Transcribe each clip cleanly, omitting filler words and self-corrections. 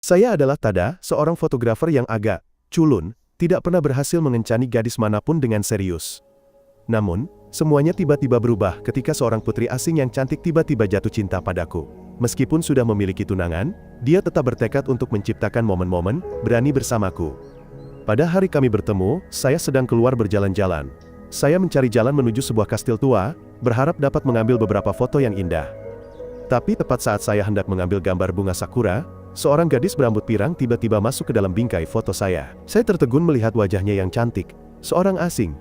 Saya adalah Tada, seorang fotografer yang agak culun, tidak pernah berhasil mengencani gadis manapun dengan serius. Namun, semuanya tiba-tiba berubah ketika seorang putri asing yang cantik tiba-tiba jatuh cinta padaku. Meskipun sudah memiliki tunangan, dia tetap bertekad untuk menciptakan momen-momen berani bersamaku. Pada hari kami bertemu, saya sedang keluar berjalan-jalan. Saya mencari jalan menuju sebuah kastil tua, berharap dapat mengambil beberapa foto yang indah. Tapi tepat saat saya hendak mengambil gambar bunga sakura, seorang gadis berambut pirang tiba-tiba masuk ke dalam bingkai foto saya. Saya tertegun melihat wajahnya yang cantik, seorang asing.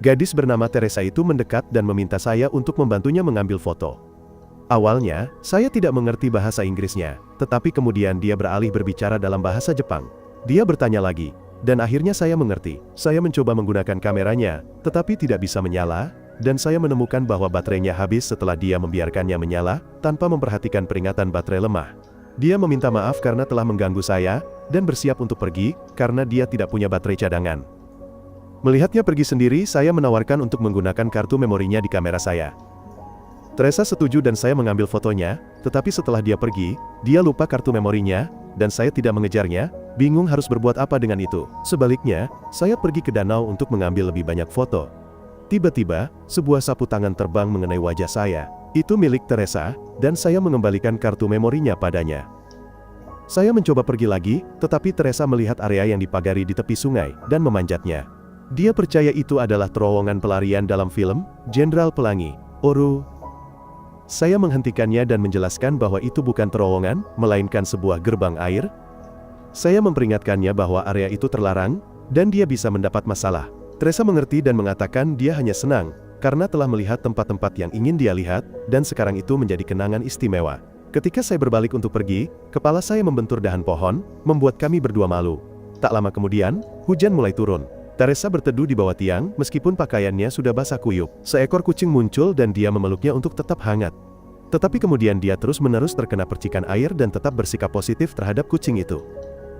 Gadis bernama Teresa itu mendekat dan meminta saya untuk membantunya mengambil foto. Awalnya, saya tidak mengerti bahasa Inggrisnya, tetapi kemudian dia beralih berbicara dalam bahasa Jepang. Dia bertanya lagi, dan akhirnya saya mengerti. Saya mencoba menggunakan kameranya, tetapi tidak bisa menyala, dan saya menemukan bahwa baterainya habis setelah dia membiarkannya menyala, tanpa memperhatikan peringatan baterai lemah. Dia meminta maaf karena telah mengganggu saya, dan bersiap untuk pergi, karena dia tidak punya baterai cadangan. Melihatnya pergi sendiri, saya menawarkan untuk menggunakan kartu memorinya di kamera saya. Teresa setuju dan saya mengambil fotonya, tetapi setelah dia pergi, dia lupa kartu memorinya, dan saya tidak mengejarnya, bingung harus berbuat apa dengan itu. Sebaliknya, saya pergi ke danau untuk mengambil lebih banyak foto. Tiba-tiba, sebuah sapu tangan terbang mengenai wajah saya. Itu milik Teresa, dan saya mengembalikan kartu memorinya padanya. Saya mencoba pergi lagi, tetapi Teresa melihat area yang dipagari di tepi sungai, dan memanjatnya. Dia percaya itu adalah terowongan pelarian dalam film, Jenderal Pelangi, Oru. Saya menghentikannya dan menjelaskan bahwa itu bukan terowongan, melainkan sebuah gerbang air. Saya memperingatkannya bahwa area itu terlarang, dan dia bisa mendapat masalah. Teresa mengerti dan mengatakan dia hanya senang, karena telah melihat tempat-tempat yang ingin dia lihat, dan sekarang itu menjadi kenangan istimewa. Ketika saya berbalik untuk pergi, kepala saya membentur dahan pohon, membuat kami berdua malu. Tak lama kemudian, hujan mulai turun. Teresa berteduh di bawah tiang, meskipun pakaiannya sudah basah kuyup. Seekor kucing muncul dan dia memeluknya untuk tetap hangat. Tetapi kemudian dia terus-menerus terkena percikan air dan tetap bersikap positif terhadap kucing itu.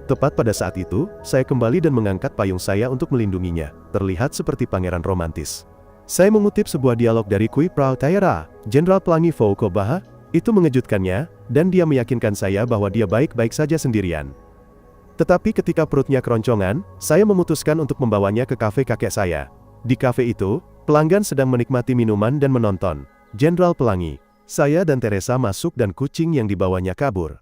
Tepat pada saat itu, saya kembali dan mengangkat payung saya untuk melindunginya, terlihat seperti pangeran romantis. Saya mengutip sebuah dialog dari Kui Prao Taira, Jenderal Pelangi Fouko Baha, itu mengejutkannya, dan dia meyakinkan saya bahwa dia baik-baik saja sendirian. Tetapi ketika perutnya keroncongan, saya memutuskan untuk membawanya ke kafe kakek saya. Di kafe itu, pelanggan sedang menikmati minuman dan menonton. Jenderal Pelangi, saya dan Teresa masuk dan kucing yang dibawanya kabur.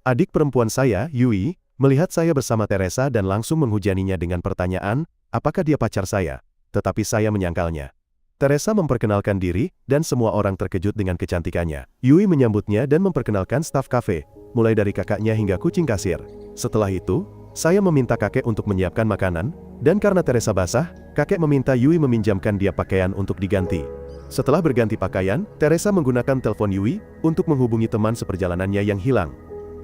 Adik perempuan saya, Yui, melihat saya bersama Teresa dan langsung menghujaninya dengan pertanyaan, apakah dia pacar saya? Tetapi saya menyangkalnya. Teresa memperkenalkan diri, dan semua orang terkejut dengan kecantikannya. Yui menyambutnya dan memperkenalkan staf kafe, mulai dari kakaknya hingga kucing kasir. Setelah itu, saya meminta kakek untuk menyiapkan makanan, dan karena Teresa basah, kakek meminta Yui meminjamkan dia pakaian untuk diganti. Setelah berganti pakaian, Teresa menggunakan telepon Yui untuk menghubungi teman seperjalanannya yang hilang.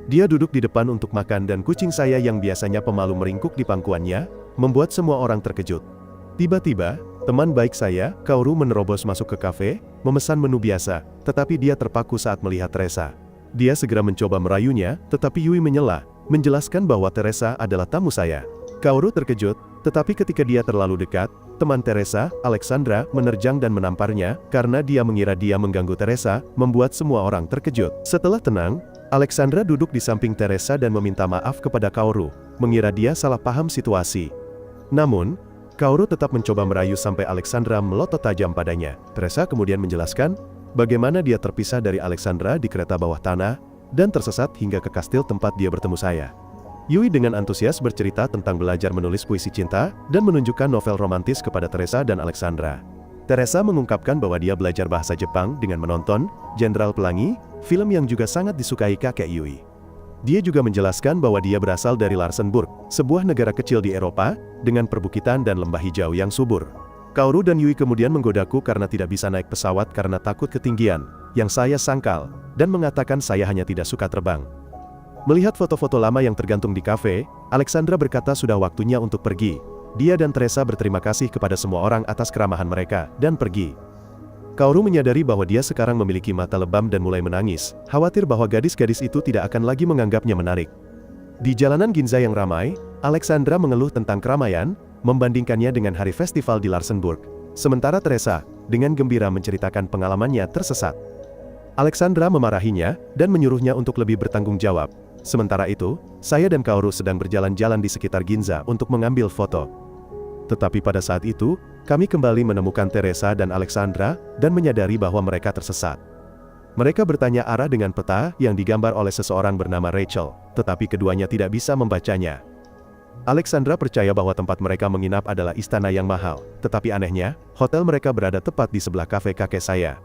Dia duduk di depan untuk makan dan kucing saya yang biasanya pemalu meringkuk di pangkuannya, membuat semua orang terkejut. Tiba-tiba, teman baik saya, Kaoru menerobos masuk ke kafe, memesan menu biasa, tetapi dia terpaku saat melihat Teresa. Dia segera mencoba merayunya, tetapi Yui menyela, menjelaskan bahwa Teresa adalah tamu saya. Kaoru terkejut, tetapi ketika dia terlalu dekat, teman Teresa, Alexandra, menerjang dan menamparnya, karena dia mengira dia mengganggu Teresa, membuat semua orang terkejut. Setelah tenang, Alexandra duduk di samping Teresa dan meminta maaf kepada Kaoru, mengira dia salah paham situasi. Namun, Kaoru tetap mencoba merayu sampai Alexandra melotot tajam padanya. Teresa kemudian menjelaskan bagaimana dia terpisah dari Alexandra di kereta bawah tanah, dan tersesat hingga ke kastil tempat dia bertemu saya. Yui dengan antusias bercerita tentang belajar menulis puisi cinta, dan menunjukkan novel romantis kepada Teresa dan Alexandra. Teresa mengungkapkan bahwa dia belajar bahasa Jepang dengan menonton Jenderal Pelangi, film yang juga sangat disukai kakek Yui. Dia juga menjelaskan bahwa dia berasal dari Larsenburg, sebuah negara kecil di Eropa, dengan perbukitan dan lembah hijau yang subur. Kaoru dan Yui kemudian menggodaku karena tidak bisa naik pesawat karena takut ketinggian, yang saya sangkal, dan mengatakan saya hanya tidak suka terbang. Melihat foto-foto lama yang tergantung di kafe, Alexandra berkata sudah waktunya untuk pergi. Dia dan Teresa berterima kasih kepada semua orang atas keramahan mereka, dan pergi. Kaoru menyadari bahwa dia sekarang memiliki mata lebam dan mulai menangis, khawatir bahwa gadis-gadis itu tidak akan lagi menganggapnya menarik. Di jalanan Ginza yang ramai, Alexandra mengeluh tentang keramaian, membandingkannya dengan hari festival di Larsenburg. Sementara Teresa, dengan gembira menceritakan pengalamannya tersesat. Alexandra memarahinya, dan menyuruhnya untuk lebih bertanggung jawab. Sementara itu, saya dan Kaoru sedang berjalan-jalan di sekitar Ginza untuk mengambil foto. Tetapi pada saat itu, kami kembali menemukan Teresa dan Alexandra dan menyadari bahwa mereka tersesat. Mereka bertanya arah dengan peta yang digambar oleh seseorang bernama Rachel, tetapi keduanya tidak bisa membacanya. Alexandra percaya bahwa tempat mereka menginap adalah istana yang mahal, tetapi anehnya, hotel mereka berada tepat di sebelah kafe kakek saya.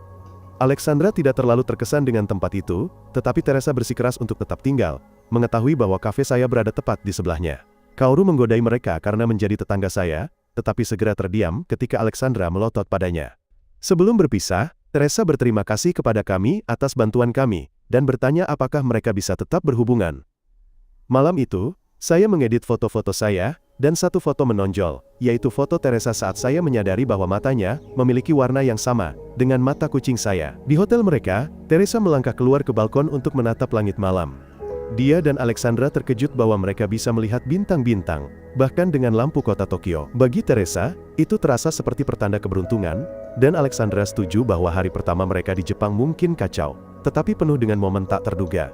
Alexandra tidak terlalu terkesan dengan tempat itu, tetapi Teresa bersikeras untuk tetap tinggal, mengetahui bahwa kafe saya berada tepat di sebelahnya. Kaoru menggodai mereka karena menjadi tetangga saya, tetapi segera terdiam ketika Alexandra melotot padanya. Sebelum berpisah, Teresa berterima kasih kepada kami atas bantuan kami, dan bertanya apakah mereka bisa tetap berhubungan. Malam itu, saya mengedit foto-foto saya, dan satu foto menonjol, yaitu foto Teresa saat saya menyadari bahwa matanya memiliki warna yang sama dengan mata kucing saya. Di hotel mereka, Teresa melangkah keluar ke balkon untuk menatap langit malam. Dia dan Alexandra terkejut bahwa mereka bisa melihat bintang-bintang, bahkan dengan lampu kota Tokyo. Bagi Teresa, itu terasa seperti pertanda keberuntungan, dan Alexandra setuju bahwa hari pertama mereka di Jepang mungkin kacau, tetapi penuh dengan momen tak terduga.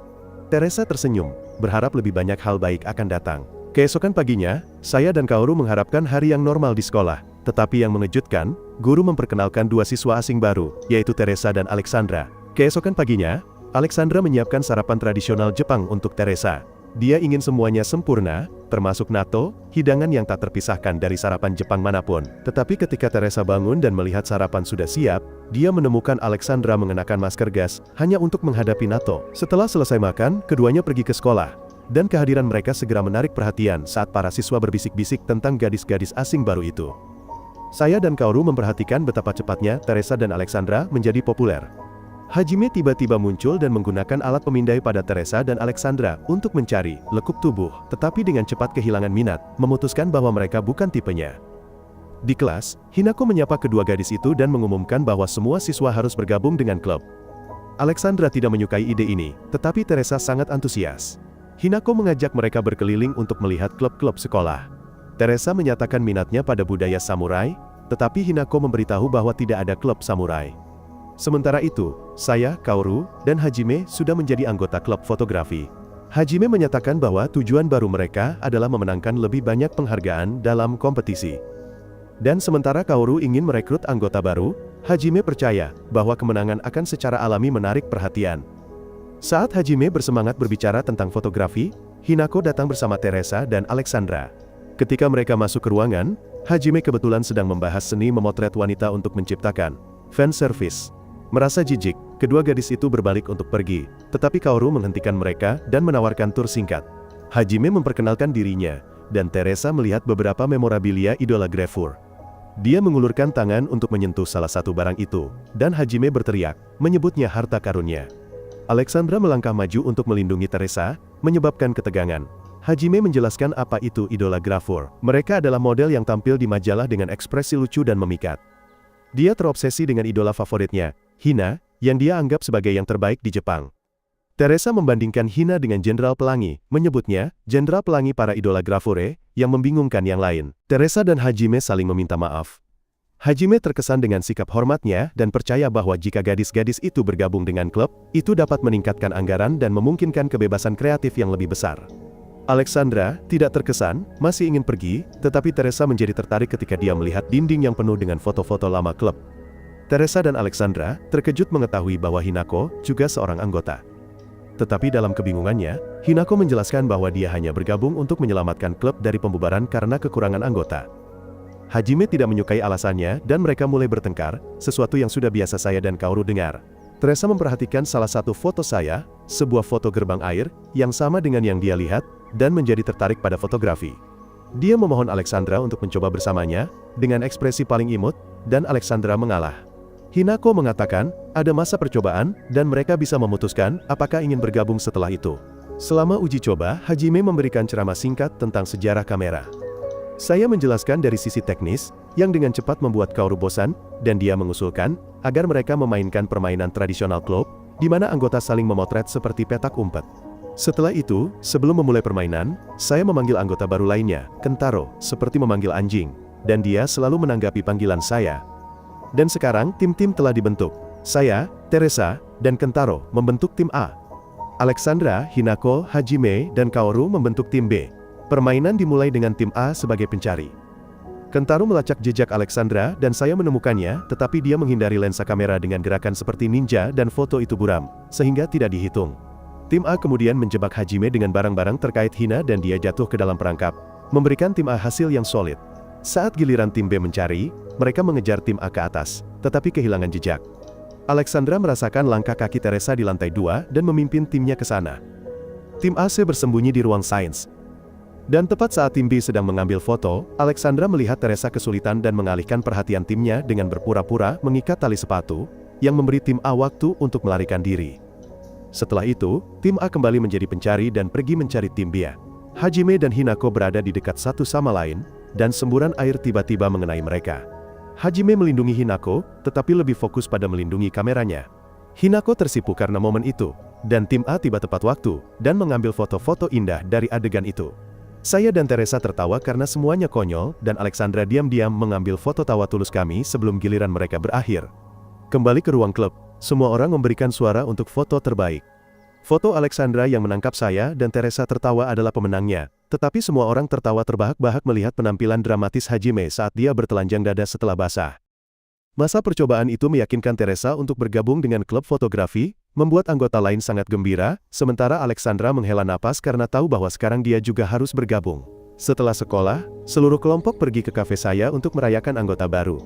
Teresa tersenyum, berharap lebih banyak hal baik akan datang. Keesokan paginya, saya dan Kaoru mengharapkan hari yang normal di sekolah. Tetapi yang mengejutkan, guru memperkenalkan dua siswa asing baru, yaitu Teresa dan Alexandra. Keesokan paginya, Alexandra menyiapkan sarapan tradisional Jepang untuk Teresa. Dia ingin semuanya sempurna, termasuk natto, hidangan yang tak terpisahkan dari sarapan Jepang manapun. Tetapi ketika Teresa bangun dan melihat sarapan sudah siap, dia menemukan Alexandra mengenakan masker gas, hanya untuk menghadapi natto. Setelah selesai makan, keduanya pergi ke sekolah. Dan kehadiran mereka segera menarik perhatian saat para siswa berbisik-bisik tentang gadis-gadis asing baru itu. Saya dan Kaoru memperhatikan betapa cepatnya Teresa dan Alexandra menjadi populer. Hajime tiba-tiba muncul dan menggunakan alat pemindai pada Teresa dan Alexandra untuk mencari lekuk tubuh, tetapi dengan cepat kehilangan minat, memutuskan bahwa mereka bukan tipenya. Di kelas, Hinako menyapa kedua gadis itu dan mengumumkan bahwa semua siswa harus bergabung dengan klub. Alexandra tidak menyukai ide ini, tetapi Teresa sangat antusias. Hinako mengajak mereka berkeliling untuk melihat klub-klub sekolah. Teresa menyatakan minatnya pada budaya samurai, tetapi Hinako memberitahu bahwa tidak ada klub samurai. Sementara itu, saya, Kaoru, dan Hajime sudah menjadi anggota klub fotografi. Hajime menyatakan bahwa tujuan baru mereka adalah memenangkan lebih banyak penghargaan dalam kompetisi. Dan sementara Kaoru ingin merekrut anggota baru, Hajime percaya bahwa kemenangan akan secara alami menarik perhatian. Saat Hajime bersemangat berbicara tentang fotografi, Hinako datang bersama Teresa dan Alexandra. Ketika mereka masuk ke ruangan, Hajime kebetulan sedang membahas seni memotret wanita untuk menciptakan fan service. Merasa jijik, kedua gadis itu berbalik untuk pergi, tetapi Kaoru menghentikan mereka dan menawarkan tur singkat. Hajime memperkenalkan dirinya, dan Teresa melihat beberapa memorabilia idola Grefur. Dia mengulurkan tangan untuk menyentuh salah satu barang itu, dan Hajime berteriak, menyebutnya harta karunnya. Alexandra melangkah maju untuk melindungi Teresa, menyebabkan ketegangan. Hajime menjelaskan apa itu idola Grefur. Mereka adalah model yang tampil di majalah dengan ekspresi lucu dan memikat. Dia terobsesi dengan idola favoritnya, Hina, yang dia anggap sebagai yang terbaik di Jepang. Teresa membandingkan Hina dengan Jenderal Pelangi, menyebutnya, Jenderal Pelangi para idola Grefure, yang membingungkan yang lain. Teresa dan Hajime saling meminta maaf. Hajime terkesan dengan sikap hormatnya dan percaya bahwa jika gadis-gadis itu bergabung dengan klub, itu dapat meningkatkan anggaran dan memungkinkan kebebasan kreatif yang lebih besar. Alexandra tidak terkesan, masih ingin pergi, tetapi Teresa menjadi tertarik ketika dia melihat dinding yang penuh dengan foto-foto lama klub. Teresa dan Alexandra terkejut mengetahui bahwa Hinako juga seorang anggota. Tetapi dalam kebingungannya, Hinako menjelaskan bahwa dia hanya bergabung untuk menyelamatkan klub dari pembubaran karena kekurangan anggota. Hajime tidak menyukai alasannya dan mereka mulai bertengkar, sesuatu yang sudah biasa saya dan Kaoru dengar. Teresa memperhatikan salah satu foto saya, sebuah foto gerbang air, yang sama dengan yang dia lihat, dan menjadi tertarik pada fotografi. Dia memohon Alexandra untuk mencoba bersamanya, dengan ekspresi paling imut, dan Alexandra mengalah. Hinako mengatakan, ada masa percobaan, dan mereka bisa memutuskan apakah ingin bergabung setelah itu. Selama uji coba, Hajime memberikan ceramah singkat tentang sejarah kamera. Saya menjelaskan dari sisi teknis, yang dengan cepat membuat Kaoru bosan, dan dia mengusulkan, agar mereka memainkan permainan tradisional klub, di mana anggota saling memotret seperti petak umpet. Setelah itu, sebelum memulai permainan, saya memanggil anggota baru lainnya, Kentaro, seperti memanggil anjing, dan dia selalu menanggapi panggilan saya. Dan sekarang tim-tim telah dibentuk. Saya, Teresa, dan Kentaro membentuk tim A. Alexandra, Hinako, Hajime, dan Kaoru membentuk tim B. Permainan dimulai dengan tim A sebagai pencari. Kentaro melacak jejak Alexandra dan saya menemukannya, tetapi dia menghindari lensa kamera dengan gerakan seperti ninja dan foto itu buram, sehingga tidak dihitung. Tim A kemudian menjebak Hajime dengan barang-barang terkait Hina dan dia jatuh ke dalam perangkap, memberikan tim A hasil yang solid. Saat giliran tim B mencari, mereka mengejar tim A ke atas, tetapi kehilangan jejak. Alexandra merasakan langkah kaki Teresa di lantai 2 dan memimpin timnya ke sana. Tim AC bersembunyi di ruang sains. Dan tepat saat tim B sedang mengambil foto, Alexandra melihat Teresa kesulitan dan mengalihkan perhatian timnya dengan berpura-pura mengikat tali sepatu, yang memberi tim A waktu untuk melarikan diri. Setelah itu, tim A kembali menjadi pencari dan pergi mencari tim B. Hajime dan Hinako berada di dekat satu sama lain, dan semburan air tiba-tiba mengenai mereka. Hajime melindungi Hinako, tetapi lebih fokus pada melindungi kameranya. Hinako tersipu karena momen itu, dan tim A tiba tepat waktu, dan mengambil foto-foto indah dari adegan itu. Saya dan Teresa tertawa karena semuanya konyol, dan Alexandra diam-diam mengambil foto tawa tulus kami sebelum giliran mereka berakhir. Kembali ke ruang klub, semua orang memberikan suara untuk foto terbaik. Foto Alexandra yang menangkap saya dan Teresa tertawa adalah pemenangnya, tetapi semua orang tertawa terbahak-bahak melihat penampilan dramatis Hajime saat dia bertelanjang dada setelah basah. Masa percobaan itu meyakinkan Teresa untuk bergabung dengan klub fotografi, membuat anggota lain sangat gembira, sementara Alexandra menghela napas karena tahu bahwa sekarang dia juga harus bergabung. Setelah sekolah, seluruh kelompok pergi ke kafe saya untuk merayakan anggota baru.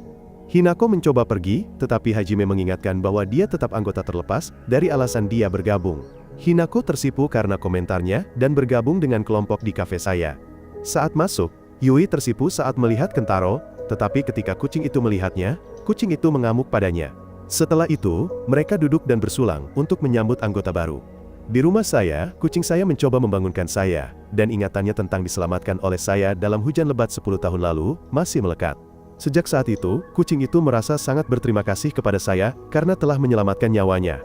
Hinako mencoba pergi, tetapi Hajime mengingatkan bahwa dia tetap anggota terlepas, dari alasan dia bergabung. Hinako tersipu karena komentarnya, dan bergabung dengan kelompok di kafe saya. Saat masuk, Yui tersipu saat melihat Kentaro, tetapi ketika kucing itu melihatnya, kucing itu mengamuk padanya. Setelah itu, mereka duduk dan bersulang untuk menyambut anggota baru. Di rumah saya, kucing saya mencoba membangunkan saya, dan ingatannya tentang diselamatkan oleh saya dalam hujan lebat 10 tahun lalu, masih melekat. Sejak saat itu, kucing itu merasa sangat berterima kasih kepada saya, karena telah menyelamatkan nyawanya.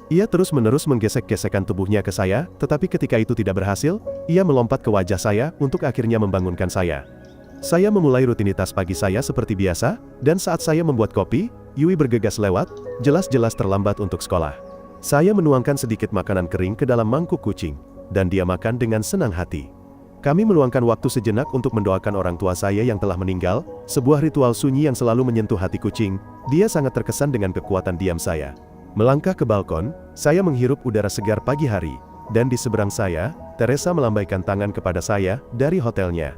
Ia terus-menerus menggesek-gesekkan tubuhnya ke saya, tetapi ketika itu tidak berhasil, ia melompat ke wajah saya untuk akhirnya membangunkan saya. Saya memulai rutinitas pagi saya seperti biasa, dan saat saya membuat kopi, Yui bergegas lewat, jelas-jelas terlambat untuk sekolah. Saya menuangkan sedikit makanan kering ke dalam mangkuk kucing, dan dia makan dengan senang hati. Kami meluangkan waktu sejenak untuk mendoakan orang tua saya yang telah meninggal, sebuah ritual sunyi yang selalu menyentuh hati kucing. Dia sangat terkesan dengan kekuatan diam saya. Melangkah ke balkon, saya menghirup udara segar pagi hari, dan di seberang saya, Teresa melambaikan tangan kepada saya dari hotelnya.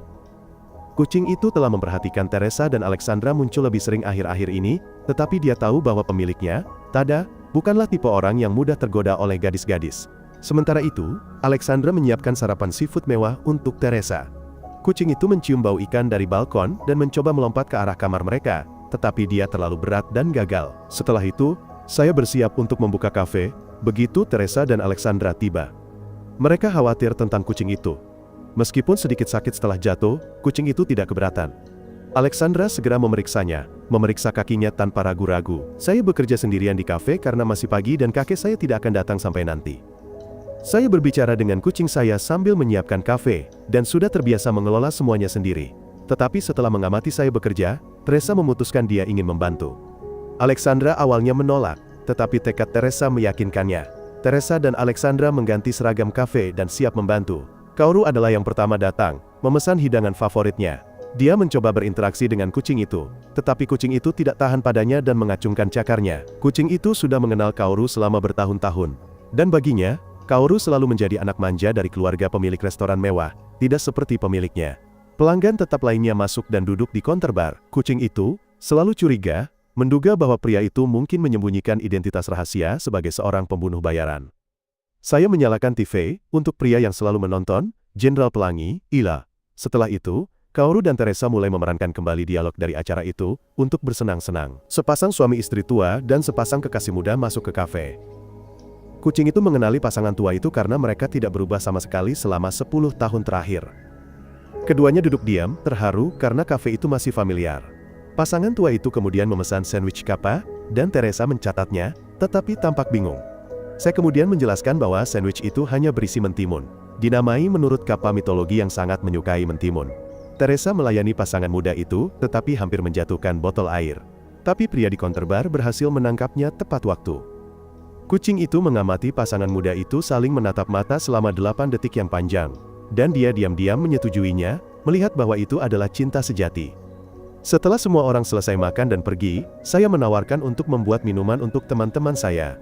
Kucing itu telah memperhatikan Teresa dan Alexandra muncul lebih sering akhir-akhir ini, tetapi dia tahu bahwa pemiliknya, Tada, bukanlah tipe orang yang mudah tergoda oleh gadis-gadis. Sementara itu, Alexandra menyiapkan sarapan seafood mewah untuk Teresa. Kucing itu mencium bau ikan dari balkon dan mencoba melompat ke arah kamar mereka, tetapi dia terlalu berat dan gagal. Setelah itu, saya bersiap untuk membuka kafe, begitu Teresa dan Alexandra tiba. Mereka khawatir tentang kucing itu. Meskipun sedikit sakit setelah jatuh, kucing itu tidak keberatan. Alexandra segera memeriksanya, memeriksa kakinya tanpa ragu-ragu. Saya bekerja sendirian di kafe karena masih pagi dan kakek saya tidak akan datang sampai nanti. Saya berbicara dengan kucing saya sambil menyiapkan kafe, dan sudah terbiasa mengelola semuanya sendiri. Tetapi setelah mengamati saya bekerja, Teresa memutuskan dia ingin membantu. Alexandra awalnya menolak, tetapi tekad Teresa meyakinkannya. Teresa dan Alexandra mengganti seragam kafe dan siap membantu. Kaoru adalah yang pertama datang, memesan hidangan favoritnya. Dia mencoba berinteraksi dengan kucing itu, tetapi kucing itu tidak tahan padanya dan mengacungkan cakarnya. Kucing itu sudah mengenal Kaoru selama bertahun-tahun. Dan baginya, Kaoru selalu menjadi anak manja dari keluarga pemilik restoran mewah, tidak seperti pemiliknya. Pelanggan tetap lainnya masuk dan duduk di counter bar. Kucing itu selalu curiga, menduga bahwa pria itu mungkin menyembunyikan identitas rahasia sebagai seorang pembunuh bayaran. Saya menyalakan TV, untuk pria yang selalu menonton, Jenderal Pelangi, Ila. Setelah itu, Kaoru dan Teresa mulai memerankan kembali dialog dari acara itu, untuk bersenang-senang. Sepasang suami istri tua dan sepasang kekasih muda masuk ke kafe. Kucing itu mengenali pasangan tua itu karena mereka tidak berubah sama sekali selama 10 tahun terakhir. Keduanya duduk diam, terharu karena kafe itu masih familiar. Pasangan tua itu kemudian memesan sandwich kappa, dan Teresa mencatatnya, tetapi tampak bingung. Saya kemudian menjelaskan bahwa sandwich itu hanya berisi mentimun, dinamai menurut kappa mitologi yang sangat menyukai mentimun. Teresa melayani pasangan muda itu, tetapi hampir menjatuhkan botol air. Tapi pria di counter bar berhasil menangkapnya tepat waktu. Kucing itu mengamati pasangan muda itu saling menatap mata selama 8 detik yang panjang. Dan dia diam-diam menyetujuinya, melihat bahwa itu adalah cinta sejati. Setelah semua orang selesai makan dan pergi, saya menawarkan untuk membuat minuman untuk teman-teman saya.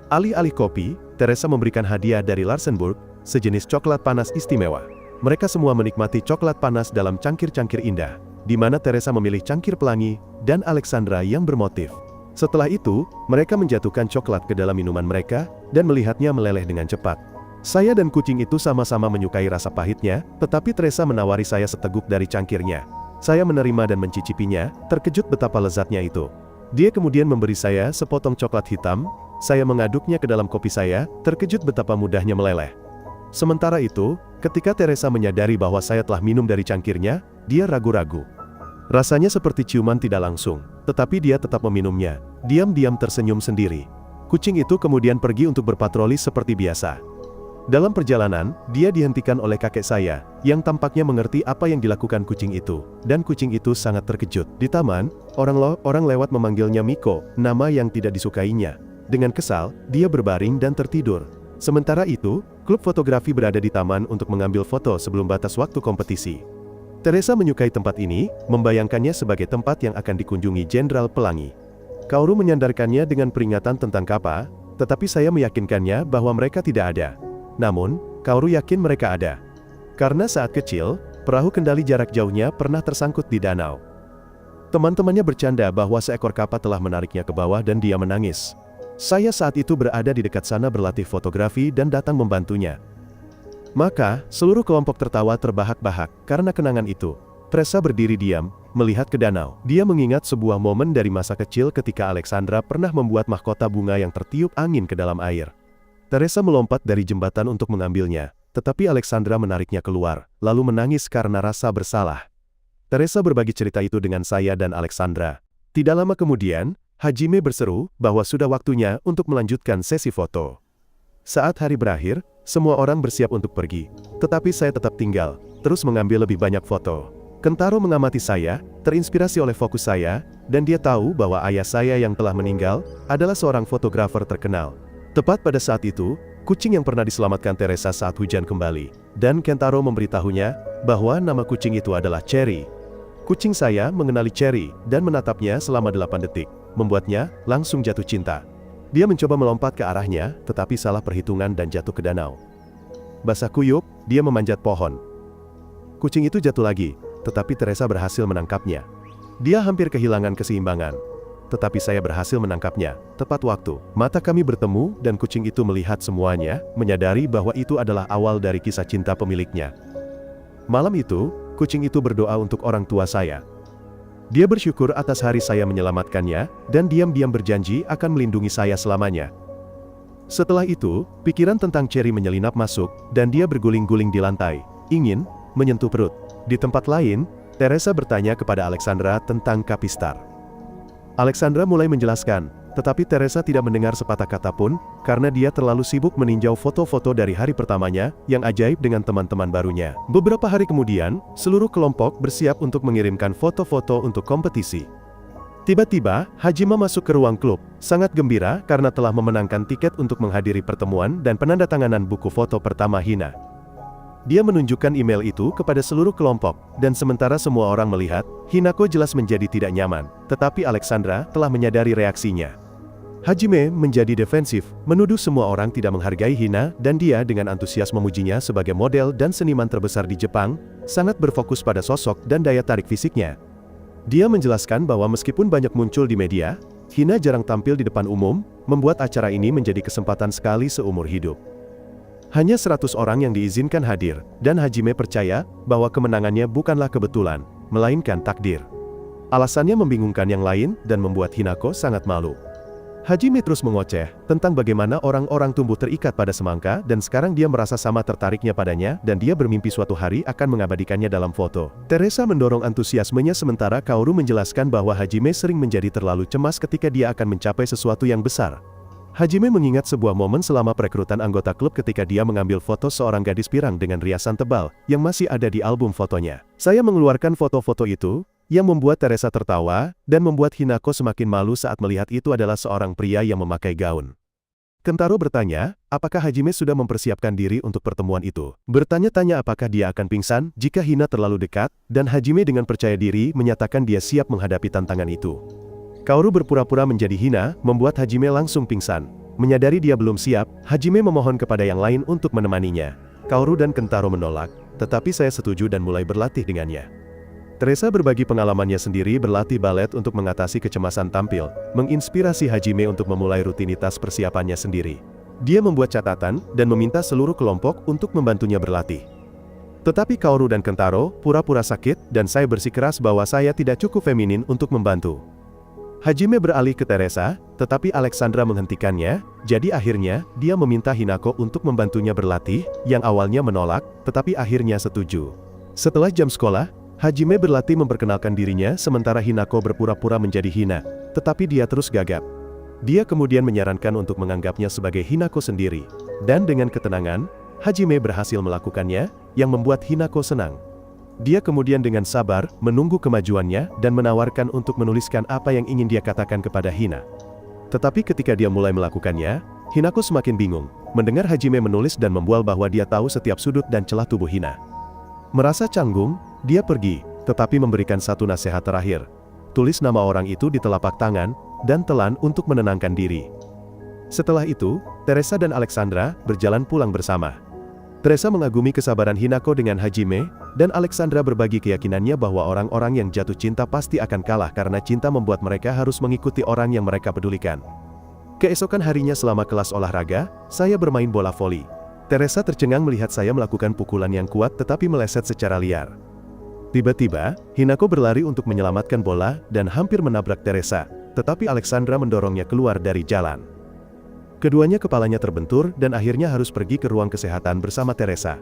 Alih-alih kopi, Teresa memberikan hadiah dari Larsenburg, sejenis coklat panas istimewa. Mereka semua menikmati coklat panas dalam cangkir-cangkir indah, di mana Teresa memilih cangkir pelangi, dan Alexandra yang bermotif. Setelah itu, mereka menjatuhkan coklat ke dalam minuman mereka, dan melihatnya meleleh dengan cepat. Saya dan kucing itu sama-sama menyukai rasa pahitnya, tetapi Teresa menawari saya seteguk dari cangkirnya. Saya menerima dan mencicipinya, terkejut betapa lezatnya itu. Dia kemudian memberi saya sepotong coklat hitam, saya mengaduknya ke dalam kopi saya, terkejut betapa mudahnya meleleh. Sementara itu, ketika Teresa menyadari bahwa saya telah minum dari cangkirnya, dia ragu-ragu. Rasanya seperti ciuman tidak langsung, tetapi dia tetap meminumnya, diam-diam tersenyum sendiri. Kucing itu kemudian pergi untuk berpatroli seperti biasa. Dalam perjalanan, dia dihentikan oleh kakek saya, yang tampaknya mengerti apa yang dilakukan kucing itu, dan kucing itu sangat terkejut. Di taman, orang lewat memanggilnya Miko, nama yang tidak disukainya. Dengan kesal, dia berbaring dan tertidur. Sementara itu, klub fotografi berada di taman untuk mengambil foto sebelum batas waktu kompetisi. Teresa menyukai tempat ini, membayangkannya sebagai tempat yang akan dikunjungi Jenderal Pelangi. Kaoru menyandarkannya dengan peringatan tentang kappa, tetapi saya meyakinkannya bahwa mereka tidak ada. Namun, Kaoru yakin mereka ada. Karena saat kecil, perahu kendali jarak jauhnya pernah tersangkut di danau. Teman-temannya bercanda bahwa seekor kappa telah menariknya ke bawah dan dia menangis. Saya saat itu berada di dekat sana berlatih fotografi dan datang membantunya. Maka, seluruh kelompok tertawa terbahak-bahak karena kenangan itu. Teresa berdiri diam, melihat ke danau. Dia mengingat sebuah momen dari masa kecil ketika Alexandra pernah membuat mahkota bunga yang tertiup angin ke dalam air. Teresa melompat dari jembatan untuk mengambilnya, tetapi Alexandra menariknya keluar, lalu menangis karena rasa bersalah. Teresa berbagi cerita itu dengan saya dan Alexandra. Tidak lama kemudian, Hajime berseru bahwa sudah waktunya untuk melanjutkan sesi foto. Saat hari berakhir, semua orang bersiap untuk pergi, tetapi saya tetap tinggal, terus mengambil lebih banyak foto. Kentaro mengamati saya, terinspirasi oleh fokus saya, dan dia tahu bahwa ayah saya yang telah meninggal adalah seorang fotografer terkenal. Tepat pada saat itu, kucing yang pernah diselamatkan Teresa saat hujan kembali, dan Kentaro memberitahunya bahwa nama kucing itu adalah Cherry. Kucing saya mengenali Cherry dan menatapnya selama 8 detik, membuatnya langsung jatuh cinta. Dia mencoba melompat ke arahnya, tetapi salah perhitungan dan jatuh ke danau. Basah kuyup, dia memanjat pohon. Kucing itu jatuh lagi, tetapi Teresa berhasil menangkapnya. Dia hampir kehilangan keseimbangan, tetapi saya berhasil menangkapnya, tepat waktu. Mata kami bertemu dan kucing itu melihat semuanya, menyadari bahwa itu adalah awal dari kisah cinta pemiliknya. Malam itu, kucing itu berdoa untuk orang tua saya. Dia bersyukur atas hari saya menyelamatkannya, dan diam-diam berjanji akan melindungi saya selamanya. Setelah itu, pikiran tentang Cherry menyelinap masuk, dan dia berguling-guling di lantai, ingin menyentuh perut. Di tempat lain, Teresa bertanya kepada Alexandra tentang Kapistar. Alexandra mulai menjelaskan, tetapi Teresa tidak mendengar sepatah kata pun, karena dia terlalu sibuk meninjau foto-foto dari hari pertamanya, yang ajaib dengan teman-teman barunya. Beberapa hari kemudian, seluruh kelompok bersiap untuk mengirimkan foto-foto untuk kompetisi. Tiba-tiba, Hajime masuk ke ruang klub, sangat gembira karena telah memenangkan tiket untuk menghadiri pertemuan dan penandatanganan buku foto pertama Hina. Dia menunjukkan email itu kepada seluruh kelompok, dan sementara semua orang melihat, Hinako jelas menjadi tidak nyaman, tetapi Alexandra telah menyadari reaksinya. Hajime menjadi defensif, menuduh semua orang tidak menghargai Hina, dan dia dengan antusias memujinya sebagai model dan seniman terbesar di Jepang, sangat berfokus pada sosok dan daya tarik fisiknya. Dia menjelaskan bahwa meskipun banyak muncul di media, Hina jarang tampil di depan umum, membuat acara ini menjadi kesempatan sekali seumur hidup. Hanya 100 orang yang diizinkan hadir, dan Hajime percaya bahwa kemenangannya bukanlah kebetulan, melainkan takdir. Alasannya membingungkan yang lain dan membuat Hinako sangat malu. Hajime terus mengoceh tentang bagaimana orang-orang tumbuh terikat pada semangka dan sekarang dia merasa sama tertariknya padanya dan dia bermimpi suatu hari akan mengabadikannya dalam foto. Teresa mendorong antusiasmenya sementara Kaoru menjelaskan bahwa Hajime sering menjadi terlalu cemas ketika dia akan mencapai sesuatu yang besar. Hajime mengingat sebuah momen selama perekrutan anggota klub ketika dia mengambil foto seorang gadis pirang dengan riasan tebal yang masih ada di album fotonya. Saya mengeluarkan foto-foto itu, yang membuat Teresa tertawa, dan membuat Hinako semakin malu saat melihat itu adalah seorang pria yang memakai gaun. Kentaro bertanya, apakah Hajime sudah mempersiapkan diri untuk pertemuan itu. Bertanya-tanya apakah dia akan pingsan jika Hina terlalu dekat, dan Hajime dengan percaya diri menyatakan dia siap menghadapi tantangan itu. Kaoru berpura-pura menjadi Hina, membuat Hajime langsung pingsan. Menyadari dia belum siap, Hajime memohon kepada yang lain untuk menemaninya. Kaoru dan Kentaro menolak, tetapi saya setuju dan mulai berlatih dengannya. Teresa berbagi pengalamannya sendiri berlatih balet untuk mengatasi kecemasan tampil, menginspirasi Hajime untuk memulai rutinitas persiapannya sendiri. Dia membuat catatan, dan meminta seluruh kelompok untuk membantunya berlatih. Tetapi Kaoru dan Kentaro pura-pura sakit, dan saya bersikeras bahwa saya tidak cukup feminin untuk membantu. Hajime beralih ke Teresa, tetapi Alexandra menghentikannya, jadi akhirnya, dia meminta Hinako untuk membantunya berlatih, yang awalnya menolak, tetapi akhirnya setuju. Setelah jam sekolah, Hajime berlatih memperkenalkan dirinya sementara Hinako berpura-pura menjadi Hina, tetapi dia terus gagap. Dia kemudian menyarankan untuk menganggapnya sebagai Hinako sendiri, dan dengan ketenangan, Hajime berhasil melakukannya, yang membuat Hinako senang. Dia kemudian dengan sabar menunggu kemajuannya dan menawarkan untuk menuliskan apa yang ingin dia katakan kepada Hina. Tetapi ketika dia mulai melakukannya, Hinako semakin bingung, mendengar Hajime menulis dan membual bahwa dia tahu setiap sudut dan celah tubuh Hina. Merasa canggung, dia pergi, tetapi memberikan satu nasihat terakhir. Tulis nama orang itu di telapak tangan, dan telan untuk menenangkan diri. Setelah itu, Teresa dan Alexandra berjalan pulang bersama. Teresa mengagumi kesabaran Hinako dengan Hajime, dan Alexandra berbagi keyakinannya bahwa orang-orang yang jatuh cinta pasti akan kalah karena cinta membuat mereka harus mengikuti orang yang mereka pedulikan. Keesokan harinya selama kelas olahraga, saya bermain bola voli. Teresa tercengang melihat saya melakukan pukulan yang kuat tetapi meleset secara liar. Tiba-tiba, Hinako berlari untuk menyelamatkan bola dan hampir menabrak Teresa, tetapi Alexandra mendorongnya keluar dari jalan. Keduanya kepalanya terbentur dan akhirnya harus pergi ke ruang kesehatan bersama Teresa.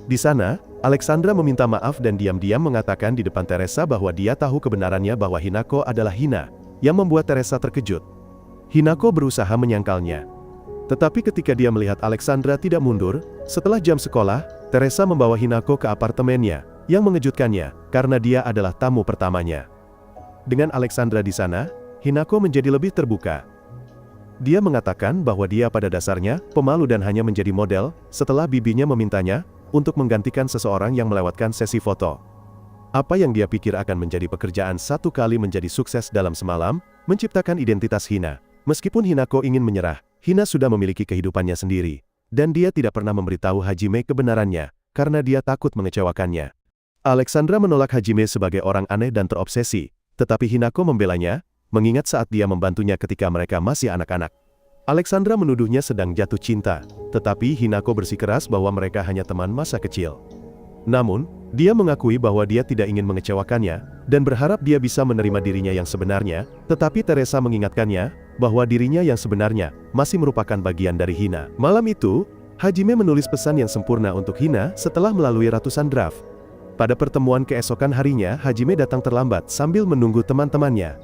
Di sana, Alexandra meminta maaf dan diam-diam mengatakan di depan Teresa bahwa dia tahu kebenarannya bahwa Hinako adalah Hina, yang membuat Teresa terkejut. Hinako berusaha menyangkalnya. Tetapi ketika dia melihat Alexandra tidak mundur, setelah jam sekolah, Teresa membawa Hinako ke apartemennya, yang mengejutkannya, karena dia adalah tamu pertamanya. Dengan Alexandra di sana, Hinako menjadi lebih terbuka. Dia mengatakan bahwa dia pada dasarnya pemalu dan hanya menjadi model, setelah bibinya memintanya untuk menggantikan seseorang yang melewatkan sesi foto. Apa yang dia pikir akan menjadi pekerjaan satu kali menjadi sukses dalam semalam, menciptakan identitas Hina. Meskipun Hinako ingin menyerah, Hina sudah memiliki kehidupannya sendiri, dan dia tidak pernah memberitahu Hajime kebenarannya, karena dia takut mengecewakannya. Alexandra menolak Hajime sebagai orang aneh dan terobsesi, tetapi Hinako membelanya, mengingat saat dia membantunya ketika mereka masih anak-anak. Alexandra menuduhnya sedang jatuh cinta, tetapi Hinako bersikeras bahwa mereka hanya teman masa kecil. Namun, dia mengakui bahwa dia tidak ingin mengecewakannya, dan berharap dia bisa menerima dirinya yang sebenarnya, tetapi Teresa mengingatkannya, bahwa dirinya yang sebenarnya, masih merupakan bagian dari Hina. Malam itu, Hajime menulis pesan yang sempurna untuk Hina setelah melalui ratusan draft. Pada pertemuan keesokan harinya, Hajime datang terlambat sambil menunggu teman-temannya.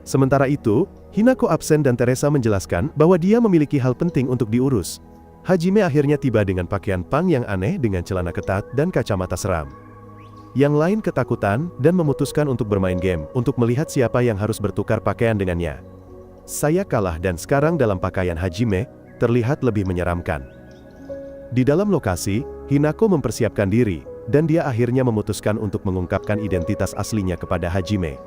Sementara itu, Hinako absen dan Teresa menjelaskan bahwa dia memiliki hal penting untuk diurus. Hajime akhirnya tiba dengan pakaian pang yang aneh dengan celana ketat dan kacamata seram. Yang lain ketakutan dan memutuskan untuk bermain game untuk melihat siapa yang harus bertukar pakaian dengannya. Saya kalah dan sekarang dalam pakaian Hajime, terlihat lebih menyeramkan. Di dalam lokasi, Hinako mempersiapkan diri, dan dia akhirnya memutuskan untuk mengungkapkan identitas aslinya kepada Hajime.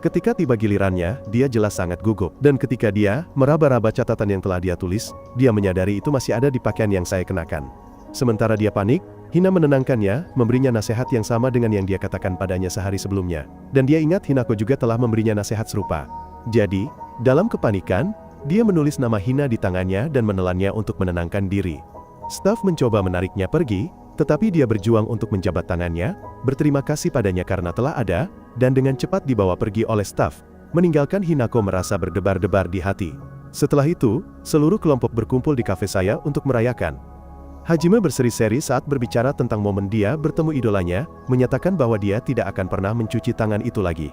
Ketika tiba gilirannya, dia jelas sangat gugup, dan ketika dia meraba-raba catatan yang telah dia tulis, dia menyadari itu masih ada di pakaian yang saya kenakan. Sementara dia panik, Hina menenangkannya, memberinya nasihat yang sama dengan yang dia katakan padanya sehari sebelumnya, dan dia ingat Hinako juga telah memberinya nasihat serupa. Jadi, dalam kepanikan, dia menulis nama Hina di tangannya dan menelannya untuk menenangkan diri. Staf mencoba menariknya pergi, tetapi dia berjuang untuk menjabat tangannya, berterima kasih padanya karena telah ada, dan dengan cepat dibawa pergi oleh staf, meninggalkan Hinako merasa berdebar-debar di hati. Setelah itu, seluruh kelompok berkumpul di kafe saya untuk merayakan. Hajime berseri-seri saat berbicara tentang momen dia bertemu idolanya, menyatakan bahwa dia tidak akan pernah mencuci tangan itu lagi.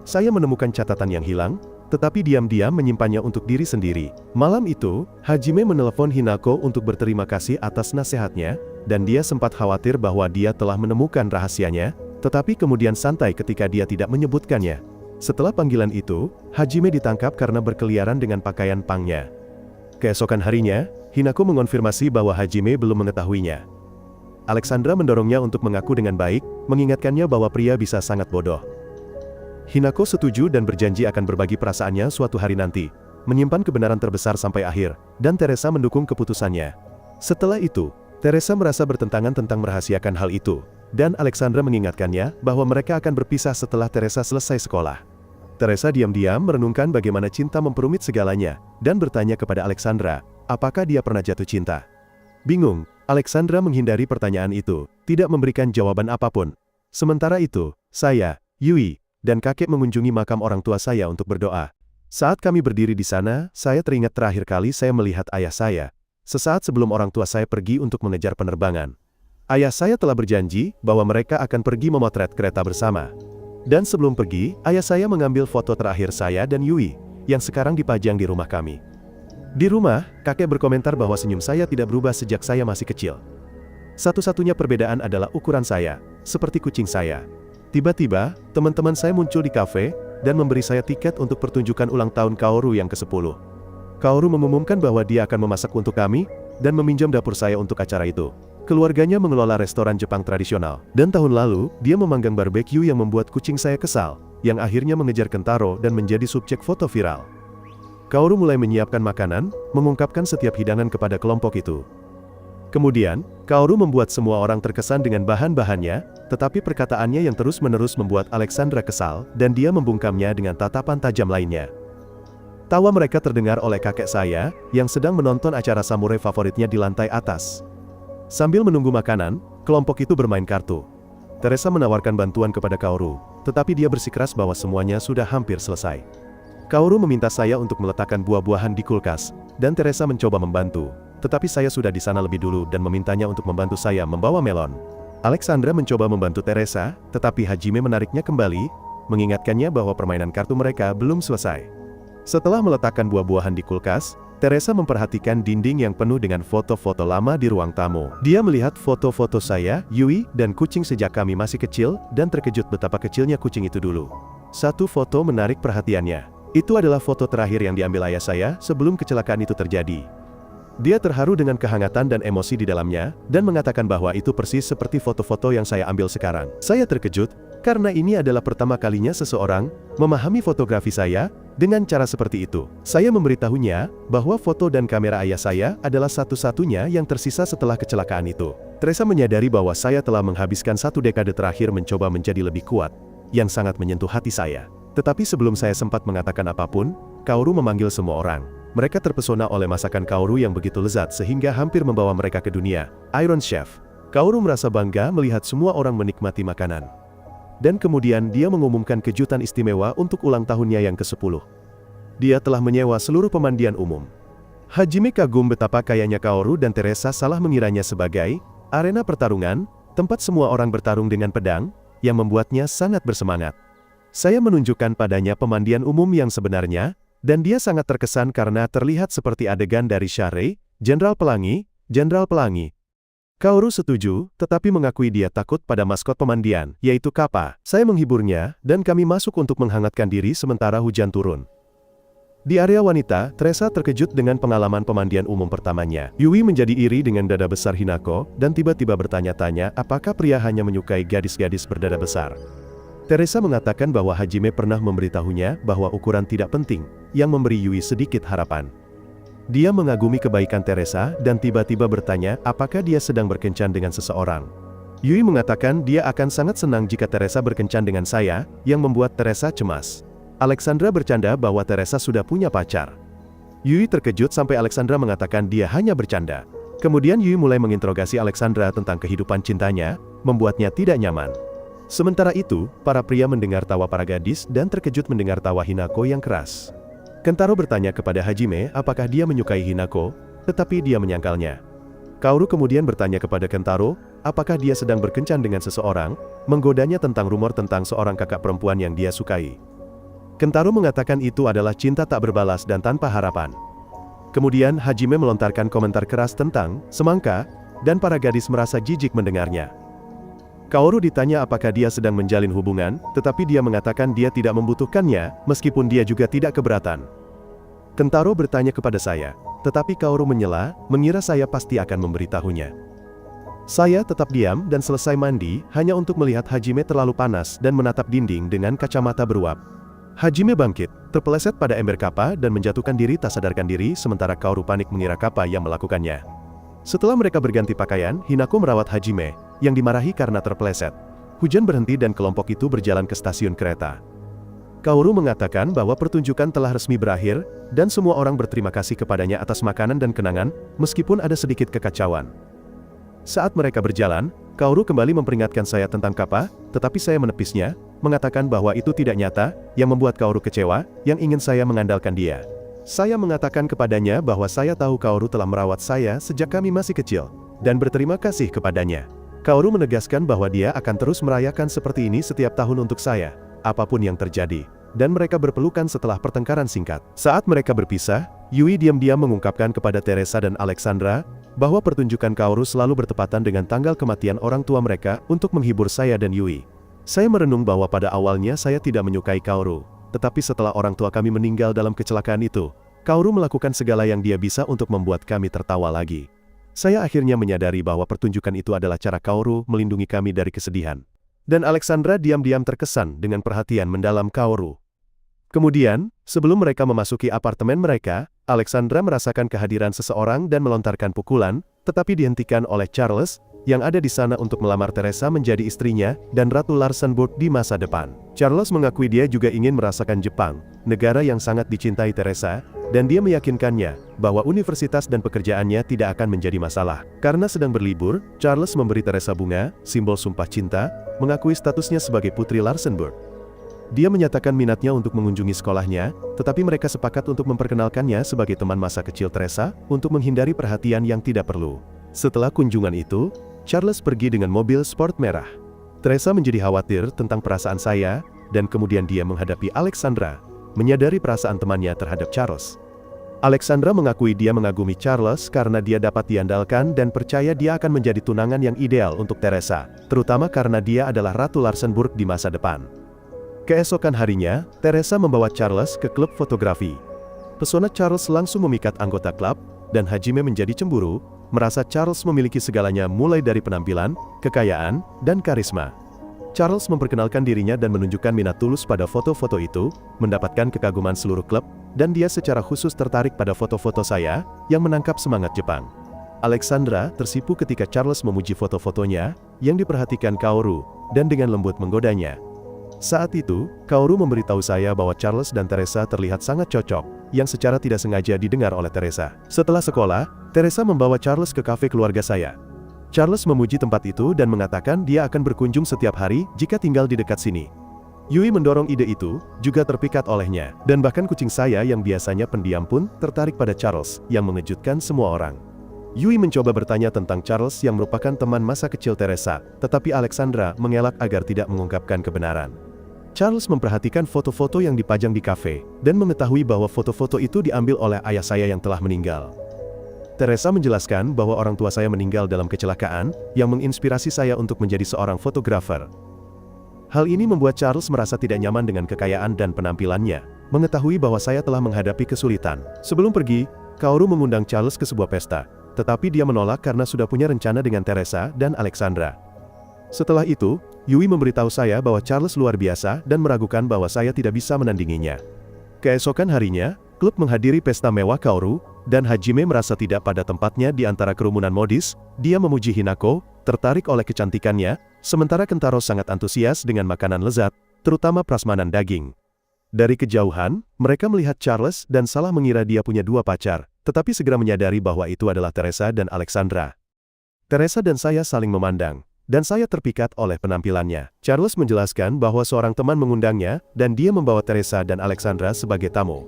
Saya menemukan catatan yang hilang, tetapi diam-diam menyimpannya untuk diri sendiri. Malam itu, Hajime menelepon Hinako untuk berterima kasih atas nasihatnya, dan dia sempat khawatir bahwa dia telah menemukan rahasianya, tetapi kemudian santai ketika dia tidak menyebutkannya. Setelah panggilan itu, Hajime ditangkap karena berkeliaran dengan pakaian pangnya. Keesokan harinya, Hinako mengonfirmasi bahwa Hajime belum mengetahuinya. Alexandra mendorongnya untuk mengaku dengan baik, mengingatkannya bahwa pria bisa sangat bodoh. Hinako setuju dan berjanji akan berbagi perasaannya suatu hari nanti, menyimpan kebenaran terbesar sampai akhir, dan Teresa mendukung keputusannya. Setelah itu, Teresa merasa bertentangan tentang merahasiakan hal itu, dan Alexandra mengingatkannya bahwa mereka akan berpisah setelah Teresa selesai sekolah. Teresa diam-diam merenungkan bagaimana cinta memperumit segalanya, dan bertanya kepada Alexandra, apakah dia pernah jatuh cinta. Bingung, Alexandra menghindari pertanyaan itu, tidak memberikan jawaban apapun. Sementara itu, saya, Yui, dan kakek mengunjungi makam orang tua saya untuk berdoa. Saat kami berdiri di sana, saya teringat terakhir kali saya melihat ayah saya, sesaat sebelum orang tua saya pergi untuk mengejar penerbangan. Ayah saya telah berjanji bahwa mereka akan pergi memotret kereta bersama. Dan sebelum pergi, ayah saya mengambil foto terakhir saya dan Yui, yang sekarang dipajang di rumah kami. Di rumah, kakek berkomentar bahwa senyum saya tidak berubah sejak saya masih kecil. Satu-satunya perbedaan adalah ukuran saya, seperti kucing saya. Tiba-tiba, teman-teman saya muncul di kafe, dan memberi saya tiket untuk pertunjukan ulang tahun Kaoru yang ke-10. Kaoru mengumumkan bahwa dia akan memasak untuk kami, dan meminjam dapur saya untuk acara itu. Keluarganya mengelola restoran Jepang tradisional, dan tahun lalu, dia memanggang barbeque yang membuat kucing saya kesal, yang akhirnya mengejar Kentaro dan menjadi subjek foto viral. Kaoru mulai menyiapkan makanan, mengungkapkan setiap hidangan kepada kelompok itu. Kemudian, Kaoru membuat semua orang terkesan dengan bahan-bahannya, tetapi perkataannya yang terus-menerus membuat Alexandra kesal, dan dia membungkamnya dengan tatapan tajam lainnya. Tawa mereka terdengar oleh kakek saya, yang sedang menonton acara samurai favoritnya di lantai atas. Sambil menunggu makanan, kelompok itu bermain kartu. Teresa menawarkan bantuan kepada Kaoru, tetapi dia bersikeras bahwa semuanya sudah hampir selesai. Kaoru meminta saya untuk meletakkan buah-buahan di kulkas, dan Teresa mencoba membantu, tetapi saya sudah di sana lebih dulu dan memintanya untuk membantu saya membawa melon. Alexandra mencoba membantu Teresa, tetapi Hajime menariknya kembali, mengingatkannya bahwa permainan kartu mereka belum selesai. Setelah meletakkan buah-buahan di kulkas, Teresa memperhatikan dinding yang penuh dengan foto-foto lama di ruang tamu. Dia melihat foto-foto saya, Yui, dan kucing sejak kami masih kecil, dan terkejut betapa kecilnya kucing itu dulu. Satu foto menarik perhatiannya. Itu adalah foto terakhir yang diambil ayah saya sebelum kecelakaan itu terjadi. Dia terharu dengan kehangatan dan emosi di dalamnya, dan mengatakan bahwa itu persis seperti foto-foto yang saya ambil sekarang. Saya terkejut, karena ini adalah pertama kalinya seseorang memahami fotografi saya dengan cara seperti itu. Saya memberitahunya bahwa foto dan kamera ayah saya adalah satu-satunya yang tersisa setelah kecelakaan itu. Teresa menyadari bahwa saya telah menghabiskan 1 dekade terakhir mencoba menjadi lebih kuat, yang sangat menyentuh hati saya. Tetapi sebelum saya sempat mengatakan apapun, Kaoru memanggil semua orang. Mereka terpesona oleh masakan Kaoru yang begitu lezat sehingga hampir membawa mereka ke dunia. Iron Chef. Kaoru merasa bangga melihat semua orang menikmati makanan. Dan kemudian dia mengumumkan kejutan istimewa untuk ulang tahunnya yang ke-10. Dia telah menyewa seluruh pemandian umum. Hajime kagum betapa kayanya Kaoru dan Teresa salah mengiranya sebagai arena pertarungan, tempat semua orang bertarung dengan pedang, yang membuatnya sangat bersemangat. Saya menunjukkan padanya pemandian umum yang sebenarnya, dan dia sangat terkesan karena terlihat seperti adegan dari Share, Jenderal Pelangi. Kaoru setuju, tetapi mengakui dia takut pada maskot pemandian, yaitu Kappa. Saya menghiburnya, dan kami masuk untuk menghangatkan diri sementara hujan turun. Di area wanita, Teresa terkejut dengan pengalaman pemandian umum pertamanya. Yui menjadi iri dengan dada besar Hinako, dan tiba-tiba bertanya-tanya apakah pria hanya menyukai gadis-gadis berdada besar. Teresa mengatakan bahwa Hajime pernah memberitahunya bahwa ukuran tidak penting, yang memberi Yui sedikit harapan. Dia mengagumi kebaikan Teresa dan tiba-tiba bertanya apakah dia sedang berkencan dengan seseorang. Yui mengatakan dia akan sangat senang jika Teresa berkencan dengan saya, yang membuat Teresa cemas. Alexandra bercanda bahwa Teresa sudah punya pacar. Yui terkejut sampai Alexandra mengatakan dia hanya bercanda. Kemudian Yui mulai menginterogasi Alexandra tentang kehidupan cintanya, membuatnya tidak nyaman. Sementara itu, para pria mendengar tawa para gadis dan terkejut mendengar tawa Hinako yang keras. Kentaro bertanya kepada Hajime apakah dia menyukai Hinako, tetapi dia menyangkalnya. Kaoru kemudian bertanya kepada Kentaro, apakah dia sedang berkencan dengan seseorang, menggodanya tentang rumor tentang seorang kakak perempuan yang dia sukai. Kentaro mengatakan itu adalah cinta tak berbalas dan tanpa harapan. Kemudian Hajime melontarkan komentar keras tentang semangka, dan para gadis merasa jijik mendengarnya. Kaoru ditanya apakah dia sedang menjalin hubungan, tetapi dia mengatakan dia tidak membutuhkannya, meskipun dia juga tidak keberatan. Kentaro bertanya kepada saya, tetapi Kaoru menyela, mengira saya pasti akan memberitahunya. Saya tetap diam dan selesai mandi, hanya untuk melihat Hajime terlalu panas dan menatap dinding dengan kacamata beruap. Hajime bangkit, terpeleset pada ember Kappa dan menjatuhkan diri tak sadarkan diri sementara Kaoru panik mengira Kappa yang melakukannya. Setelah mereka berganti pakaian, Hinako merawat Hajime, yang dimarahi karena terpeleset. Hujan berhenti dan kelompok itu berjalan ke stasiun kereta. Kaoru mengatakan bahwa pertunjukan telah resmi berakhir, dan semua orang berterima kasih kepadanya atas makanan dan kenangan, meskipun ada sedikit kekacauan. Saat mereka berjalan, Kaoru kembali memperingatkan saya tentang Kappa, tetapi saya menepisnya, mengatakan bahwa itu tidak nyata, yang membuat Kaoru kecewa, yang ingin saya mengandalkan dia. Saya mengatakan kepadanya bahwa saya tahu Kaoru telah merawat saya sejak kami masih kecil, dan berterima kasih kepadanya. Kaoru menegaskan bahwa dia akan terus merayakan seperti ini setiap tahun untuk saya, apapun yang terjadi. Dan mereka berpelukan setelah pertengkaran singkat. Saat mereka berpisah, Yui diam-diam mengungkapkan kepada Teresa dan Alexandra, bahwa pertunjukan Kaoru selalu bertepatan dengan tanggal kematian orang tua mereka untuk menghibur saya dan Yui. Saya merenung bahwa pada awalnya saya tidak menyukai Kaoru, tetapi setelah orang tua kami meninggal dalam kecelakaan itu, Kaoru melakukan segala yang dia bisa untuk membuat kami tertawa lagi. Saya akhirnya menyadari bahwa pertunjukan itu adalah cara Kaoru melindungi kami dari kesedihan. Dan Alexandra diam-diam terkesan dengan perhatian mendalam Kaoru. Kemudian, sebelum mereka memasuki apartemen mereka, Alexandra merasakan kehadiran seseorang dan melontarkan pukulan, tetapi dihentikan oleh Charles, yang ada di sana untuk melamar Teresa menjadi istrinya, dan Ratu Larsenburg di masa depan. Charles mengakui dia juga ingin merasakan Jepang, negara yang sangat dicintai Teresa, dan dia meyakinkannya, bahwa universitas dan pekerjaannya tidak akan menjadi masalah. Karena sedang berlibur, Charles memberi Teresa bunga, simbol sumpah cinta, mengakui statusnya sebagai Putri Larsenburg. Dia menyatakan minatnya untuk mengunjungi sekolahnya, tetapi mereka sepakat untuk memperkenalkannya sebagai teman masa kecil Teresa, untuk menghindari perhatian yang tidak perlu. Setelah kunjungan itu, Charles pergi dengan mobil sport merah. Teresa menjadi khawatir tentang perasaan saya, dan kemudian dia menghadapi Alexandra, menyadari perasaan temannya terhadap Charles. Alexandra mengakui dia mengagumi Charles karena dia dapat diandalkan dan percaya dia akan menjadi tunangan yang ideal untuk Teresa, terutama karena dia adalah Ratu Larsenburg di masa depan. Keesokan harinya, Teresa membawa Charles ke klub fotografi. Pesona Charles langsung memikat anggota klub, dan Hajime menjadi cemburu, merasa Charles memiliki segalanya mulai dari penampilan, kekayaan, dan karisma. Charles memperkenalkan dirinya dan menunjukkan minat tulus pada foto-foto itu, mendapatkan kekaguman seluruh klub, dan dia secara khusus tertarik pada foto-foto saya, yang menangkap semangat Jepang. Alexandra tersipu ketika Charles memuji foto-fotonya, yang diperhatikan Kaoru, dan dengan lembut menggodanya. Saat itu, Kaoru memberitahu saya bahwa Charles dan Teresa terlihat sangat cocok, yang secara tidak sengaja didengar oleh Teresa. Setelah sekolah, Teresa membawa Charles ke kafe keluarga saya. Charles memuji tempat itu dan mengatakan dia akan berkunjung setiap hari jika tinggal di dekat sini. Yui mendorong ide itu, juga terpikat olehnya, dan bahkan kucing saya yang biasanya pendiam pun tertarik pada Charles, yang mengejutkan semua orang. Yui mencoba bertanya tentang Charles yang merupakan teman masa kecil Teresa, tetapi Alexandra mengelak agar tidak mengungkapkan kebenaran. Charles memperhatikan foto-foto yang dipajang di kafe, dan mengetahui bahwa foto-foto itu diambil oleh ayah saya yang telah meninggal. Teresa menjelaskan bahwa orang tua saya meninggal dalam kecelakaan, yang menginspirasi saya untuk menjadi seorang fotografer. Hal ini membuat Charles merasa tidak nyaman dengan kekayaan dan penampilannya, mengetahui bahwa saya telah menghadapi kesulitan. Sebelum pergi, Kaoru mengundang Charles ke sebuah pesta, tetapi dia menolak karena sudah punya rencana dengan Teresa dan Alexandra. Setelah itu, Yui memberitahu saya bahwa Charles luar biasa dan meragukan bahwa saya tidak bisa menandinginya. Keesokan harinya, klub menghadiri pesta mewah Kaoru, dan Hajime merasa tidak pada tempatnya di antara kerumunan modis. Dia memuji Hinako, tertarik oleh kecantikannya, sementara Kentaro sangat antusias dengan makanan lezat, terutama prasmanan daging. Dari kejauhan, mereka melihat Charles dan salah mengira dia punya dua pacar, tetapi segera menyadari bahwa itu adalah Teresa dan Alexandra. Teresa dan saya saling memandang, dan saya terpikat oleh penampilannya. Charles menjelaskan bahwa seorang teman mengundangnya, dan dia membawa Teresa dan Alexandra sebagai tamu.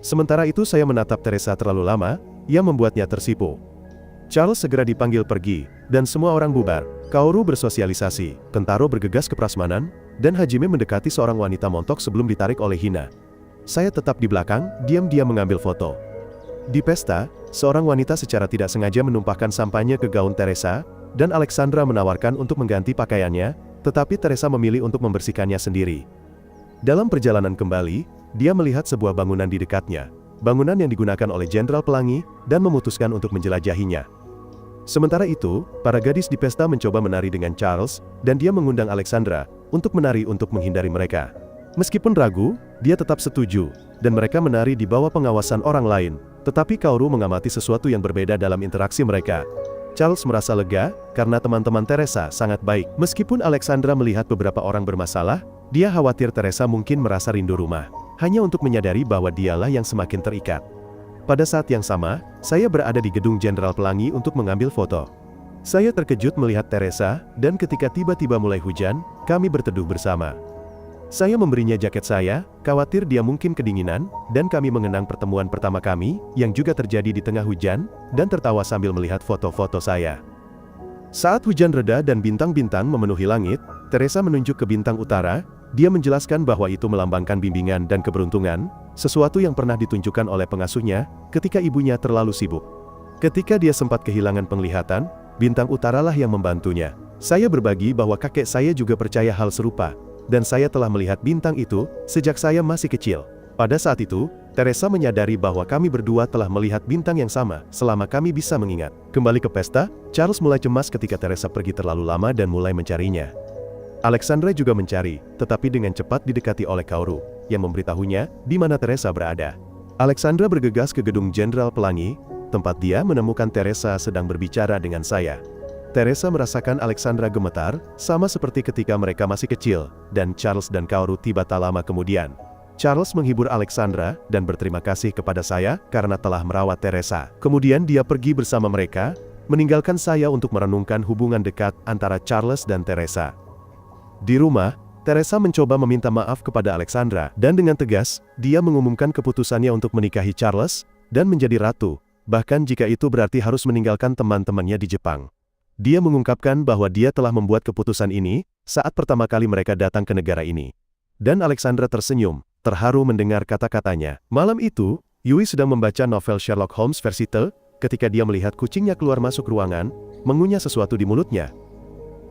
Sementara itu saya menatap Teresa terlalu lama, yang membuatnya tersipu. Charles segera dipanggil pergi, dan semua orang bubar. Kaoru bersosialisasi, Kentaro bergegas ke prasmanan, dan Hajime mendekati seorang wanita montok sebelum ditarik oleh Hina. Saya tetap di belakang, diam-diam mengambil foto. Di pesta, seorang wanita secara tidak sengaja menumpahkan sampahnya ke gaun Teresa, dan Alexandra menawarkan untuk mengganti pakaiannya, tetapi Teresa memilih untuk membersihkannya sendiri. Dalam perjalanan kembali, dia melihat sebuah bangunan di dekatnya, bangunan yang digunakan oleh Jenderal Pelangi, dan memutuskan untuk menjelajahinya. Sementara itu, para gadis di pesta mencoba menari dengan Charles, dan dia mengundang Alexandra untuk menari untuk menghindari mereka. Meskipun ragu, dia tetap setuju, dan mereka menari di bawah pengawasan orang lain. Tetapi Kaoru mengamati sesuatu yang berbeda dalam interaksi mereka. Charles merasa lega, karena teman-teman Teresa sangat baik. Meskipun Alexandra melihat beberapa orang bermasalah, dia khawatir Teresa mungkin merasa rindu rumah. Hanya untuk menyadari bahwa dialah yang semakin terikat. Pada saat yang sama, saya berada di gedung Jenderal Pelangi untuk mengambil foto. Saya terkejut melihat Teresa, dan ketika tiba-tiba mulai hujan, kami berteduh bersama. Saya memberinya jaket saya, khawatir dia mungkin kedinginan, dan kami mengenang pertemuan pertama kami, yang juga terjadi di tengah hujan, dan tertawa sambil melihat foto-foto saya. Saat hujan reda dan bintang-bintang memenuhi langit, Teresa menunjuk ke bintang utara. Dia menjelaskan bahwa itu melambangkan bimbingan dan keberuntungan, sesuatu yang pernah ditunjukkan oleh pengasuhnya ketika ibunya terlalu sibuk. Ketika dia sempat kehilangan penglihatan, bintang utaralah yang membantunya. Saya berbagi bahwa kakek saya juga percaya hal serupa, dan saya telah melihat bintang itu sejak saya masih kecil. Pada saat itu, Teresa menyadari bahwa kami berdua telah melihat bintang yang sama selama kami bisa mengingat. Kembali ke pesta, Charles mulai cemas ketika Teresa pergi terlalu lama dan mulai mencarinya. Alexandra juga mencari, tetapi dengan cepat didekati oleh Kaoru, yang memberitahunya di mana Teresa berada. Alexandra bergegas ke gedung Jenderal Pelangi, tempat dia menemukan Teresa sedang berbicara dengan saya. Teresa merasakan Alexandra gemetar, sama seperti ketika mereka masih kecil, dan Charles dan Kaoru tiba tak lama kemudian. Charles menghibur Alexandra dan berterima kasih kepada saya karena telah merawat Teresa. Kemudian dia pergi bersama mereka, meninggalkan saya untuk merenungkan hubungan dekat antara Charles dan Teresa. Di rumah, Teresa mencoba meminta maaf kepada Alexandra, dan dengan tegas, dia mengumumkan keputusannya untuk menikahi Charles, dan menjadi ratu, bahkan jika itu berarti harus meninggalkan teman-temannya di Jepang. Dia mengungkapkan bahwa dia telah membuat keputusan ini, saat pertama kali mereka datang ke negara ini. Dan Alexandra tersenyum, terharu mendengar kata-katanya. Malam itu, Yui sedang membaca novel Sherlock Holmes versi Te, ketika dia melihat kucingnya keluar masuk ruangan, mengunyah sesuatu di mulutnya.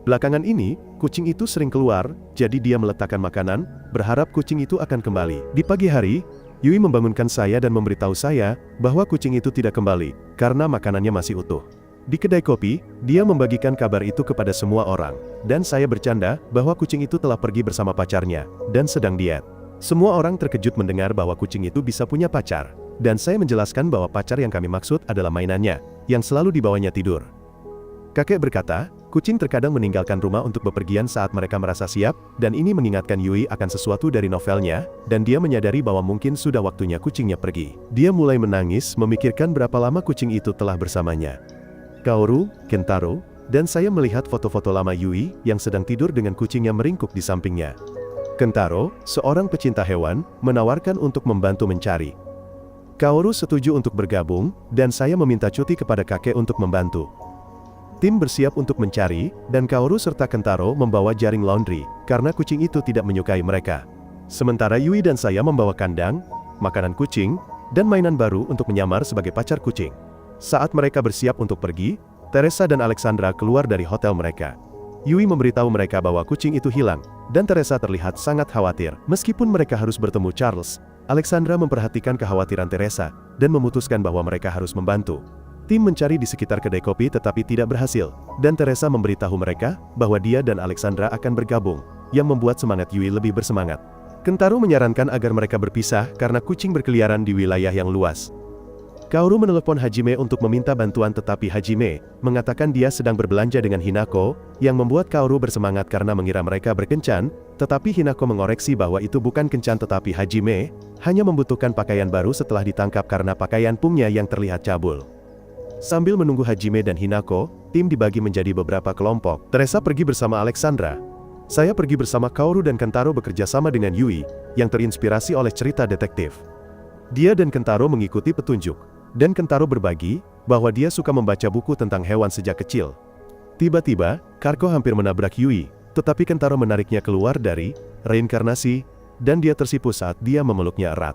Belakangan ini, kucing itu sering keluar, jadi dia meletakkan makanan, berharap kucing itu akan kembali. Di pagi hari, Yui membangunkan saya dan memberitahu saya bahwa kucing itu tidak kembali, karena makanannya masih utuh. Di kedai kopi, dia membagikan kabar itu kepada semua orang, dan saya bercanda bahwa kucing itu telah pergi bersama pacarnya, dan sedang diet. Semua orang terkejut mendengar bahwa kucing itu bisa punya pacar, dan saya menjelaskan bahwa pacar yang kami maksud adalah mainannya, yang selalu dibawanya tidur. Kakek berkata, kucing terkadang meninggalkan rumah untuk bepergian saat mereka merasa siap, dan ini mengingatkan Yui akan sesuatu dari novelnya, dan dia menyadari bahwa mungkin sudah waktunya kucingnya pergi. Dia mulai menangis memikirkan berapa lama kucing itu telah bersamanya. Kaoru, Kentaro, dan saya melihat foto-foto lama Yui yang sedang tidur dengan kucingnya meringkuk di sampingnya. Kentaro, seorang pecinta hewan, menawarkan untuk membantu mencari. Kaoru setuju untuk bergabung, dan saya meminta cuti kepada kakek untuk membantu. Tim bersiap untuk mencari, dan Kaoru serta Kentaro membawa jaring laundry, karena kucing itu tidak menyukai mereka. Sementara Yui dan saya membawa kandang, makanan kucing, dan mainan baru untuk menyamar sebagai pacar kucing. Saat mereka bersiap untuk pergi, Teresa dan Alexandra keluar dari hotel mereka. Yui memberitahu mereka bahwa kucing itu hilang, dan Teresa terlihat sangat khawatir. Meskipun mereka harus bertemu Charles, Alexandra memperhatikan kekhawatiran Teresa, dan memutuskan bahwa mereka harus membantu. Tim mencari di sekitar kedai kopi tetapi tidak berhasil, dan Teresa memberitahu mereka bahwa dia dan Alexandra akan bergabung, yang membuat semangat Yui lebih bersemangat. Kentaro menyarankan agar mereka berpisah karena kucing berkeliaran di wilayah yang luas. Kaoru menelepon Hajime untuk meminta bantuan tetapi Hajime mengatakan dia sedang berbelanja dengan Hinako, yang membuat Kaoru bersemangat karena mengira mereka berkencan, tetapi Hinako mengoreksi bahwa itu bukan kencan tetapi Hajime hanya membutuhkan pakaian baru setelah ditangkap karena pakaian pungnya yang terlihat cabul. Sambil menunggu Hajime dan Hinako, tim dibagi menjadi beberapa kelompok. Teresa pergi bersama Alexandra. Saya pergi bersama Kaoru dan Kentaro bekerja sama dengan Yui, yang terinspirasi oleh cerita detektif. Dia dan Kentaro mengikuti petunjuk, dan Kentaro berbagi bahwa dia suka membaca buku tentang hewan sejak kecil. Tiba-tiba, Karko hampir menabrak Yui, tetapi Kentaro menariknya keluar dari reinkarnasi, dan dia tersipu saat dia memeluknya erat.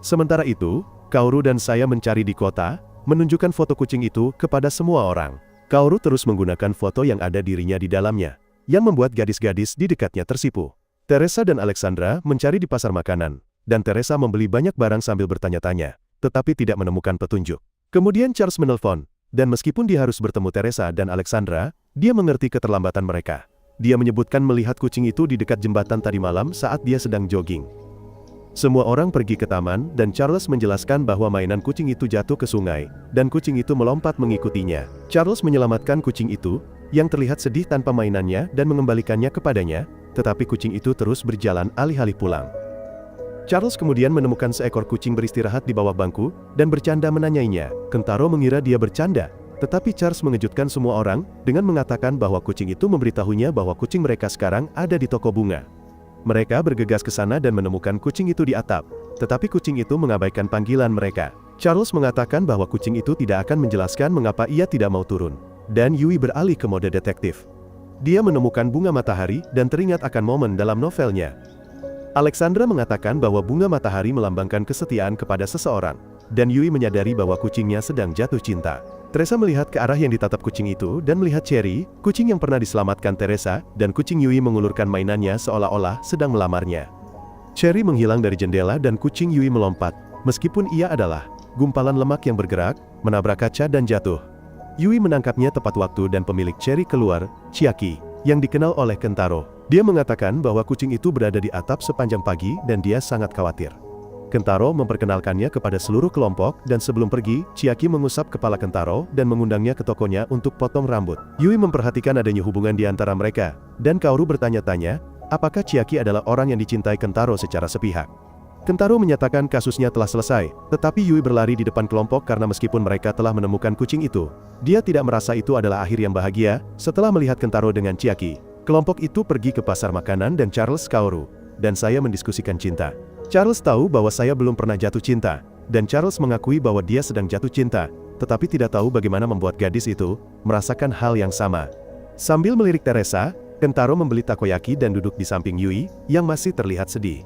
Sementara itu, Kaoru dan saya mencari di kota, menunjukkan foto kucing itu kepada semua orang. Kaoru terus menggunakan foto yang ada dirinya di dalamnya, yang membuat gadis-gadis di dekatnya tersipu. Teresa dan Alexandra mencari di pasar makanan, dan Teresa membeli banyak barang sambil bertanya-tanya. tetapi tidak menemukan petunjuk. Kemudian Charles menelpon, dan meskipun dia harus bertemu Teresa dan Alexandra, dia mengerti keterlambatan mereka. Dia menyebutkan melihat kucing itu di dekat jembatan tadi malam saat dia sedang jogging. Semua orang pergi ke taman, dan Charles menjelaskan bahwa mainan kucing itu jatuh ke sungai, dan kucing itu melompat mengikutinya. Charles menyelamatkan kucing itu, yang terlihat sedih tanpa mainannya dan mengembalikannya kepadanya, tetapi kucing itu terus berjalan alih-alih pulang. Charles kemudian menemukan seekor kucing beristirahat di bawah bangku, dan bercanda menanyainya. Kentaro mengira dia bercanda, tetapi Charles mengejutkan semua orang, dengan mengatakan bahwa kucing itu memberitahunya bahwa kucing mereka sekarang ada di toko bunga. Mereka bergegas ke sana dan menemukan kucing itu di atap, tetapi kucing itu mengabaikan panggilan mereka. Charles mengatakan bahwa kucing itu tidak akan menjelaskan mengapa ia tidak mau turun, dan Yui beralih ke mode detektif. Dia menemukan bunga matahari dan teringat akan momen dalam novelnya. Alexandra mengatakan bahwa bunga matahari melambangkan kesetiaan kepada seseorang, dan Yui menyadari bahwa kucingnya sedang jatuh cinta. Teresa melihat ke arah yang ditatap kucing itu dan melihat Cherry, kucing yang pernah diselamatkan Teresa, dan kucing Yui mengulurkan mainannya seolah-olah sedang melamarnya. Cherry menghilang dari jendela dan kucing Yui melompat, meskipun ia adalah gumpalan lemak yang bergerak, menabrak kaca dan jatuh. Yui menangkapnya tepat waktu dan pemilik Cherry keluar, Chiaki, yang dikenal oleh Kentaro. Dia mengatakan bahwa kucing itu berada di atap sepanjang pagi dan dia sangat khawatir. Kentaro memperkenalkannya kepada seluruh kelompok, dan sebelum pergi, Chiaki mengusap kepala Kentaro dan mengundangnya ke tokonya untuk potong rambut. Yui memperhatikan adanya hubungan di antara mereka, dan Kaoru bertanya-tanya, apakah Chiaki adalah orang yang dicintai Kentaro secara sepihak. Kentaro menyatakan kasusnya telah selesai, tetapi Yui berlari di depan kelompok karena meskipun mereka telah menemukan kucing itu, dia tidak merasa itu adalah akhir yang bahagia. Setelah melihat Kentaro dengan Chiaki, kelompok itu pergi ke pasar makanan dan Charles Kaoru, dan saya mendiskusikan cinta. Charles tahu bahwa saya belum pernah jatuh cinta, dan Charles mengakui bahwa dia sedang jatuh cinta, tetapi tidak tahu bagaimana membuat gadis itu merasakan hal yang sama. Sambil melirik Teresa, Kentaro membeli takoyaki dan duduk di samping Yui, yang masih terlihat sedih.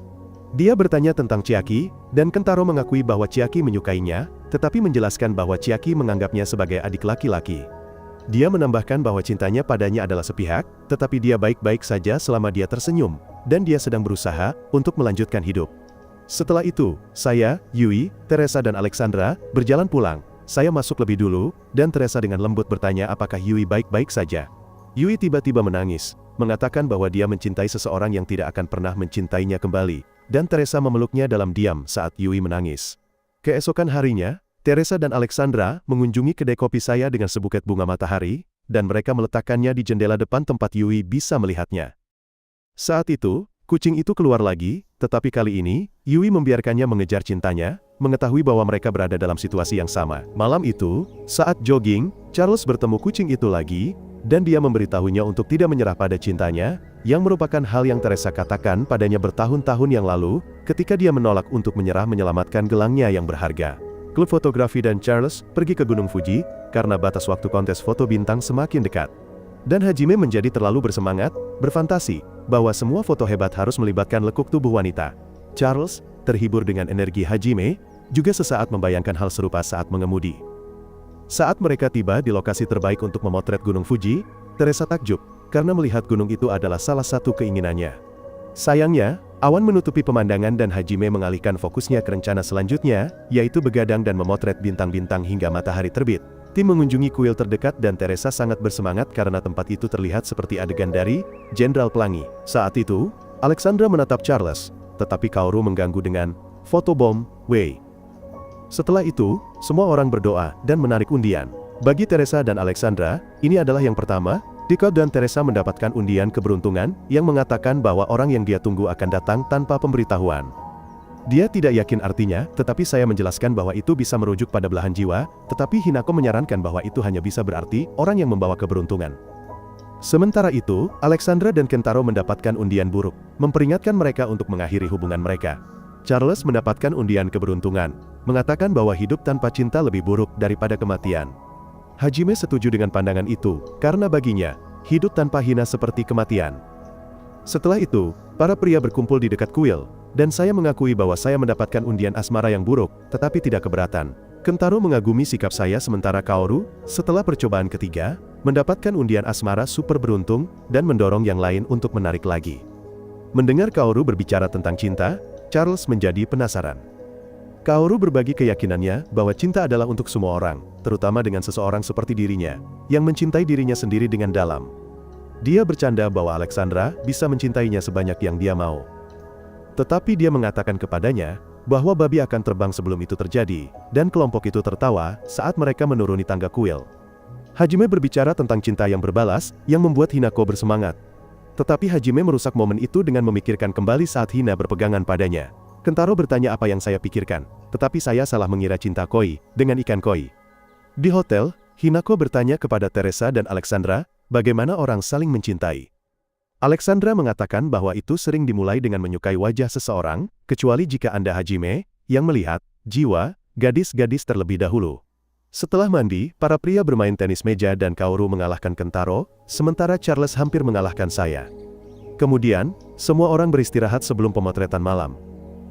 Dia bertanya tentang Chiaki, dan Kentaro mengakui bahwa Chiaki menyukainya, tetapi menjelaskan bahwa Chiaki menganggapnya sebagai adik laki-laki. Dia menambahkan bahwa cintanya padanya adalah sepihak, tetapi dia baik-baik saja selama dia tersenyum, dan dia sedang berusaha untuk melanjutkan hidup. Setelah itu, saya, Yui, Teresa dan Alexandra berjalan pulang. Saya masuk lebih dulu, dan Teresa dengan lembut bertanya apakah Yui baik-baik saja. Yui tiba-tiba menangis, mengatakan bahwa dia mencintai seseorang yang tidak akan pernah mencintainya kembali, dan Teresa memeluknya dalam diam saat Yui menangis. Keesokan harinya, Teresa dan Alexandra mengunjungi kedai kopi saya dengan sebuket bunga matahari, dan mereka meletakkannya di jendela depan tempat Yui bisa melihatnya. Saat itu, kucing itu keluar lagi, tetapi kali ini, Yui membiarkannya mengejar cintanya, mengetahui bahwa mereka berada dalam situasi yang sama. Malam itu, saat jogging, Charles bertemu kucing itu lagi, dan dia memberitahunya untuk tidak menyerah pada cintanya, yang merupakan hal yang Teresa katakan padanya bertahun-tahun yang lalu, ketika dia menolak untuk menyerah menyelamatkan gelangnya yang berharga. Klub fotografi dan Charles pergi ke Gunung Fuji, karena batas waktu kontes foto bintang semakin dekat. Dan Hajime menjadi terlalu bersemangat, berfantasi, bahwa semua foto hebat harus melibatkan lekuk tubuh wanita. Charles, terhibur dengan energi Hajime, juga sesaat membayangkan hal serupa saat mengemudi. Saat mereka tiba di lokasi terbaik untuk memotret Gunung Fuji, Teresa takjub, karena melihat gunung itu adalah salah satu keinginannya. Sayangnya, awan menutupi pemandangan dan Hajime mengalihkan fokusnya ke rencana selanjutnya, yaitu begadang dan memotret bintang-bintang hingga matahari terbit. Tim mengunjungi kuil terdekat dan Teresa sangat bersemangat karena tempat itu terlihat seperti adegan dari Jenderal Pelangi. Saat itu, Alexandra menatap Charles, tetapi Kaoru mengganggu dengan "Photobomb, Wei." Setelah itu, semua orang berdoa dan menarik undian. Bagi Teresa dan Alexandra, ini adalah yang pertama, Dika dan Teresa mendapatkan undian keberuntungan, yang mengatakan bahwa orang yang dia tunggu akan datang tanpa pemberitahuan. Dia tidak yakin artinya, tetapi saya menjelaskan bahwa itu bisa merujuk pada belahan jiwa, tetapi Hinako menyarankan bahwa itu hanya bisa berarti orang yang membawa keberuntungan. Sementara itu, Alexandra dan Kentaro mendapatkan undian buruk, memperingatkan mereka untuk mengakhiri hubungan mereka. Charles mendapatkan undian keberuntungan, mengatakan bahwa hidup tanpa cinta lebih buruk daripada kematian. Hajime setuju dengan pandangan itu, karena baginya, hidup tanpa hina seperti kematian. Setelah itu, para pria berkumpul di dekat kuil, dan saya mengakui bahwa saya mendapatkan undian asmara yang buruk, tetapi tidak keberatan. Kentaro mengagumi sikap saya sementara Kaoru, setelah percobaan ketiga, mendapatkan undian asmara super beruntung, dan mendorong yang lain untuk menarik lagi. Mendengar Kaoru berbicara tentang cinta, Charles menjadi penasaran. Kaoru berbagi keyakinannya bahwa cinta adalah untuk semua orang, terutama dengan seseorang seperti dirinya, yang mencintai dirinya sendiri dengan dalam. Dia bercanda bahwa Alexandra bisa mencintainya sebanyak yang dia mau. Tetapi dia mengatakan kepadanya bahwa babi akan terbang sebelum itu terjadi, dan kelompok itu tertawa saat mereka menuruni tangga kuil. Hajime berbicara tentang cinta yang berbalas, yang membuat Hinako bersemangat. Tetapi Hajime merusak momen itu dengan memikirkan kembali saat Hina berpegangan padanya. Kentaro bertanya apa yang saya pikirkan, tetapi saya salah mengira cinta koi dengan ikan koi. Di hotel, Hinako bertanya kepada Teresa dan Alexandra, bagaimana orang saling mencintai. Alexandra mengatakan bahwa itu sering dimulai dengan menyukai wajah seseorang, kecuali jika Anda Hajime, yang melihat jiwa gadis-gadis terlebih dahulu. Setelah mandi, para pria bermain tenis meja dan Kaoru mengalahkan Kentaro, sementara Charles hampir mengalahkan saya. Kemudian, semua orang beristirahat sebelum pemotretan malam.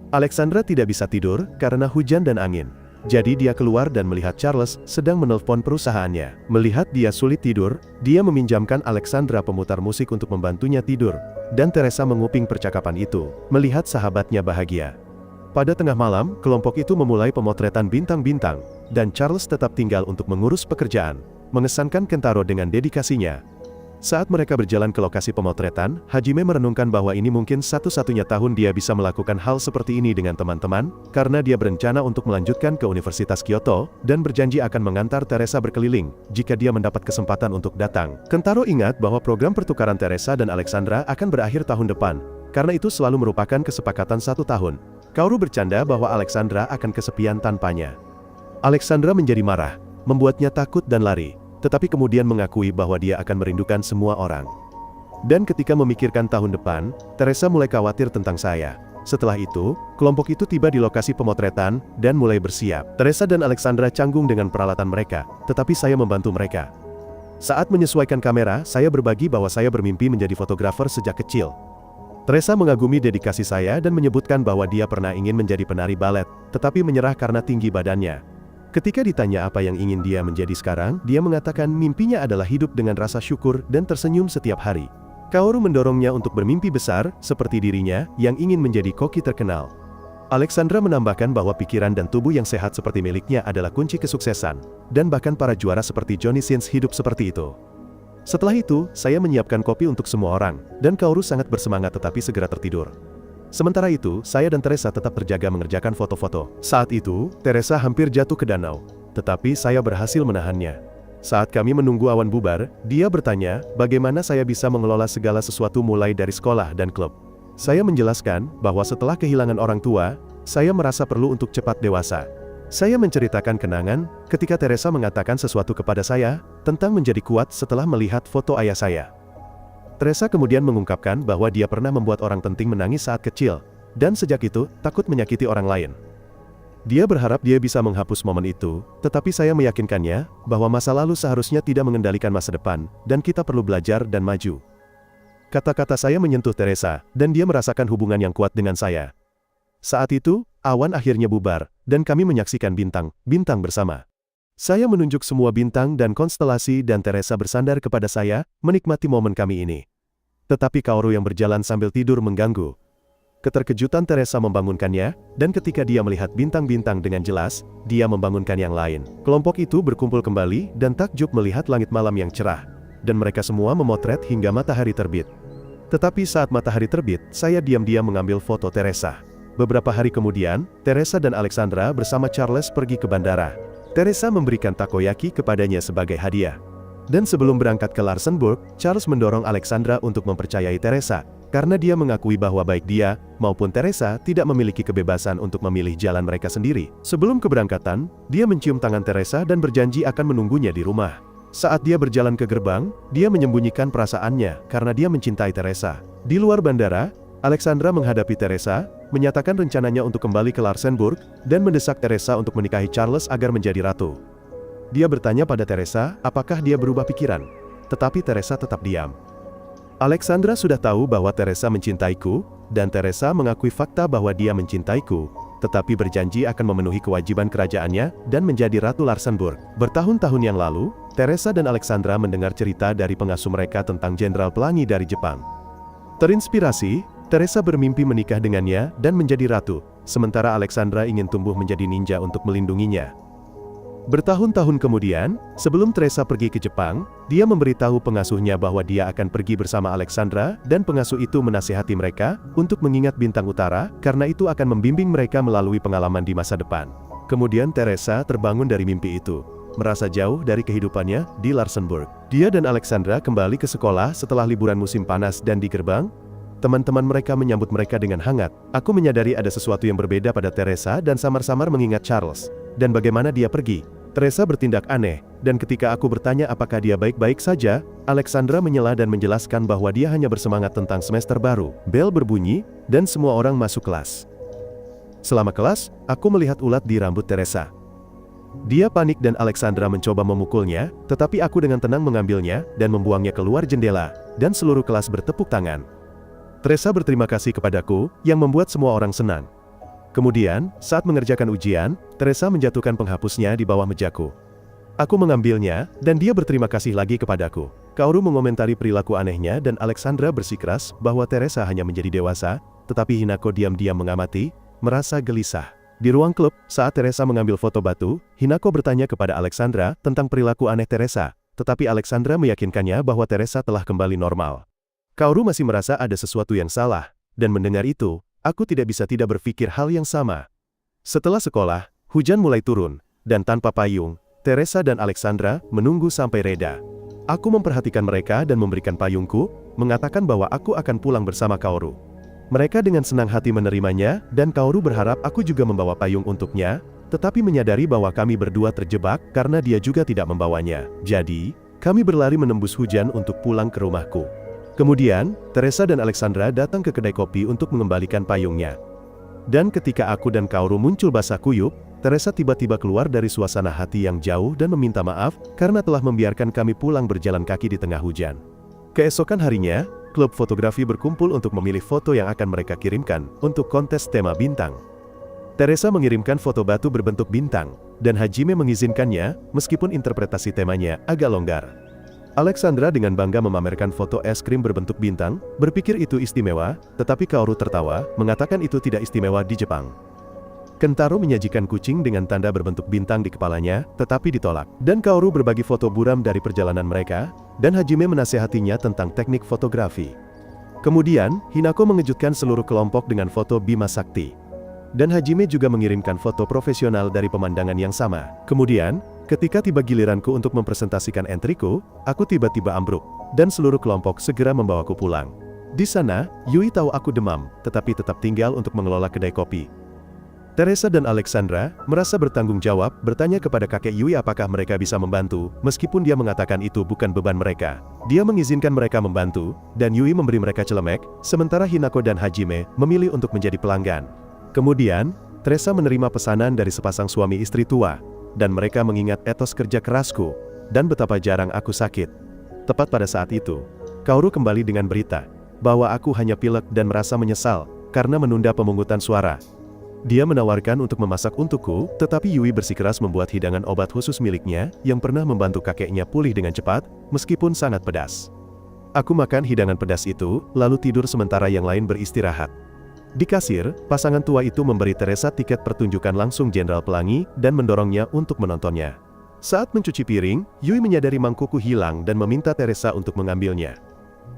Alexandra tidak bisa tidur karena hujan dan angin. Jadi dia keluar dan melihat Charles sedang menelpon perusahaannya. Melihat dia sulit tidur, dia meminjamkan Alexandra pemutar musik untuk membantunya tidur. Dan Teresa menguping percakapan itu, melihat sahabatnya bahagia. Pada tengah malam, kelompok itu memulai pemotretan bintang-bintang, dan Charles tetap tinggal untuk mengurus pekerjaan, mengesankan Kentaro dengan dedikasinya. Saat mereka berjalan ke lokasi pemotretan, Hajime merenungkan bahwa ini mungkin satu-satunya tahun dia bisa melakukan hal seperti ini dengan teman-teman, karena dia berencana untuk melanjutkan ke Universitas Kyoto, dan berjanji akan mengantar Teresa berkeliling, jika dia mendapat kesempatan untuk datang. Kentaro ingat bahwa program pertukaran Teresa dan Alexandra akan berakhir tahun depan, karena itu selalu merupakan kesepakatan 1 tahun. Kaoru bercanda bahwa Alexandra akan kesepian tanpanya. Alexandra menjadi marah, membuatnya takut dan lari. Tetapi kemudian mengakui bahwa dia akan merindukan semua orang. Dan ketika memikirkan tahun depan, Teresa mulai khawatir tentang saya. Setelah itu, kelompok itu tiba di lokasi pemotretan, dan mulai bersiap. Teresa dan Alexandra canggung dengan peralatan mereka, tetapi saya membantu mereka. Saat menyesuaikan kamera, saya berbagi bahwa saya bermimpi menjadi fotografer sejak kecil. Teresa mengagumi dedikasi saya dan menyebutkan bahwa dia pernah ingin menjadi penari balet, tetapi menyerah karena tinggi badannya. Ketika ditanya apa yang ingin dia menjadi sekarang, dia mengatakan mimpinya adalah hidup dengan rasa syukur dan tersenyum setiap hari. Kaoru mendorongnya untuk bermimpi besar, seperti dirinya, yang ingin menjadi koki terkenal. Alexandra menambahkan bahwa pikiran dan tubuh yang sehat seperti miliknya adalah kunci kesuksesan, dan bahkan para juara seperti Johnny Sins hidup seperti itu. Setelah itu, saya menyiapkan kopi untuk semua orang, dan Kaoru sangat bersemangat tetapi segera tertidur. Sementara itu, saya dan Teresa tetap terjaga mengerjakan foto-foto. Saat itu, Teresa hampir jatuh ke danau, tetapi saya berhasil menahannya. Saat kami menunggu awan bubar, dia bertanya, bagaimana saya bisa mengelola segala sesuatu mulai dari sekolah dan klub. Saya menjelaskan bahwa setelah kehilangan orang tua, saya merasa perlu untuk cepat dewasa. Saya menceritakan kenangan ketika Teresa mengatakan sesuatu kepada saya tentang menjadi kuat setelah melihat foto ayah saya. Teresa kemudian mengungkapkan bahwa dia pernah membuat orang penting menangis saat kecil, dan sejak itu, takut menyakiti orang lain. Dia berharap dia bisa menghapus momen itu, tetapi saya meyakinkannya bahwa masa lalu seharusnya tidak mengendalikan masa depan, dan kita perlu belajar dan maju. Kata-kata saya menyentuh Teresa, dan dia merasakan hubungan yang kuat dengan saya. Saat itu, awan akhirnya bubar, dan kami menyaksikan bintang-bintang bersama. Saya menunjuk semua bintang dan konstelasi dan Teresa bersandar kepada saya, menikmati momen kami ini. Tetapi Kaoru yang berjalan sambil tidur mengganggu. Keterkejutan Teresa membangunkannya, dan ketika dia melihat bintang-bintang dengan jelas, dia membangunkan yang lain. Kelompok itu berkumpul kembali dan takjub melihat langit malam yang cerah. Dan mereka semua memotret hingga matahari terbit. Tetapi saat matahari terbit, saya diam-diam mengambil foto Teresa. Beberapa hari kemudian, Teresa dan Alexandra bersama Charles pergi ke bandara. Teresa memberikan takoyaki kepadanya sebagai hadiah. Dan sebelum berangkat ke Larsenburg, Charles mendorong Alexandra untuk mempercayai Teresa, karena dia mengakui bahwa baik dia maupun Teresa tidak memiliki kebebasan untuk memilih jalan mereka sendiri. Sebelum keberangkatan, dia mencium tangan Teresa dan berjanji akan menunggunya di rumah. Saat dia berjalan ke gerbang, dia menyembunyikan perasaannya karena dia mencintai Teresa. Di luar bandara, Alexandra menghadapi Teresa, menyatakan rencananya untuk kembali ke Larsenburg, dan mendesak Teresa untuk menikahi Charles agar menjadi ratu. Dia bertanya pada Teresa, apakah dia berubah pikiran. Tetapi Teresa tetap diam. Alexandra sudah tahu bahwa Teresa mencintaiku, dan Teresa mengakui fakta bahwa dia mencintaiku, tetapi berjanji akan memenuhi kewajiban kerajaannya dan menjadi Ratu Larsenburg. Bertahun-tahun yang lalu, Teresa dan Alexandra mendengar cerita dari pengasuh mereka tentang Jenderal Pelangi dari Jepang. Terinspirasi, Teresa bermimpi menikah dengannya dan menjadi ratu, sementara Alexandra ingin tumbuh menjadi ninja untuk melindunginya. Bertahun-tahun kemudian, sebelum Teresa pergi ke Jepang, dia memberitahu pengasuhnya bahwa dia akan pergi bersama Alexandra, dan pengasuh itu menasihati mereka untuk mengingat bintang utara, karena itu akan membimbing mereka melalui pengalaman di masa depan. Kemudian Teresa terbangun dari mimpi itu, merasa jauh dari kehidupannya di Larsenburg. Dia dan Alexandra kembali ke sekolah setelah liburan musim panas dan di gerbang, teman-teman mereka menyambut mereka dengan hangat. Aku menyadari ada sesuatu yang berbeda pada Teresa dan samar-samar mengingat Charles, dan bagaimana dia pergi. Teresa bertindak aneh, dan ketika aku bertanya apakah dia baik-baik saja, Alexandra menyela dan menjelaskan bahwa dia hanya bersemangat tentang semester baru. Bel berbunyi, dan semua orang masuk kelas. Selama kelas, aku melihat ulat di rambut Teresa. Dia panik dan Alexandra mencoba memukulnya, tetapi aku dengan tenang mengambilnya, dan membuangnya keluar jendela, dan seluruh kelas bertepuk tangan. Teresa berterima kasih kepadaku, yang membuat semua orang senang. Kemudian, saat mengerjakan ujian, Teresa menjatuhkan penghapusnya di bawah mejaku. Aku mengambilnya, dan dia berterima kasih lagi kepadaku. Kaoru mengomentari perilaku anehnya dan Alexandra bersikeras bahwa Teresa hanya menjadi dewasa, tetapi Hinako diam-diam mengamati, merasa gelisah. Di ruang klub, saat Teresa mengambil foto batu, Hinako bertanya kepada Alexandra tentang perilaku aneh Teresa, tetapi Alexandra meyakinkannya bahwa Teresa telah kembali normal. Kaoru masih merasa ada sesuatu yang salah, dan mendengar itu, aku tidak bisa tidak berpikir hal yang sama. Setelah sekolah, hujan mulai turun, dan tanpa payung, Teresa dan Alexandra menunggu sampai reda. Aku memperhatikan mereka dan memberikan payungku, mengatakan bahwa aku akan pulang bersama Kaoru. Mereka dengan senang hati menerimanya, dan Kaoru berharap aku juga membawa payung untuknya, tetapi menyadari bahwa kami berdua terjebak karena dia juga tidak membawanya. Jadi, kami berlari menembus hujan untuk pulang ke rumahku. Kemudian, Teresa dan Alexandra datang ke kedai kopi untuk mengembalikan payungnya. Dan ketika aku dan Kaoru muncul basah kuyup, Teresa tiba-tiba keluar dari suasana hati yang jauh dan meminta maaf karena telah membiarkan kami pulang berjalan kaki di tengah hujan. Keesokan harinya, klub fotografi berkumpul untuk memilih foto yang akan mereka kirimkan untuk kontes tema bintang. Teresa mengirimkan foto batu berbentuk bintang, dan Hajime mengizinkannya, meskipun interpretasi temanya agak longgar. Alexandra dengan bangga memamerkan foto es krim berbentuk bintang, berpikir itu istimewa, tetapi Kaoru tertawa, mengatakan itu tidak istimewa di Jepang. Kentaro menyajikan kucing dengan tanda berbentuk bintang di kepalanya, tetapi ditolak. Dan Kaoru berbagi foto buram dari perjalanan mereka, dan Hajime menasehatinya tentang teknik fotografi. Kemudian, Hinako mengejutkan seluruh kelompok dengan foto Bima Sakti. Dan Hajime juga mengirimkan foto profesional dari pemandangan yang sama. Kemudian, ketika tiba giliranku untuk mempresentasikan entriku, aku tiba-tiba ambruk, dan seluruh kelompok segera membawaku pulang. Di sana, Yui tahu aku demam, tetapi tetap tinggal untuk mengelola kedai kopi. Teresa dan Alexandra merasa bertanggung jawab, bertanya kepada kakek Yui apakah mereka bisa membantu, meskipun dia mengatakan itu bukan beban mereka. Dia mengizinkan mereka membantu, dan Yui memberi mereka celemek, sementara Hinako dan Hajime memilih untuk menjadi pelanggan. Kemudian, Teresa menerima pesanan dari sepasang suami istri tua, dan mereka mengingat etos kerja kerasku, dan betapa jarang aku sakit. Tepat pada saat itu, Kaoru kembali dengan berita, bahwa aku hanya pilek dan merasa menyesal, karena menunda pemungutan suara. Dia menawarkan untuk memasak untukku, tetapi Yui bersikeras membuat hidangan obat khusus miliknya, yang pernah membantu kakeknya pulih dengan cepat, meskipun sangat pedas. Aku makan hidangan pedas itu, lalu tidur sementara yang lain beristirahat. Di kasir, pasangan tua itu memberi Teresa tiket pertunjukan langsung Jenderal Pelangi, dan mendorongnya untuk menontonnya. Saat mencuci piring, Yui menyadari mangkukku hilang dan meminta Teresa untuk mengambilnya.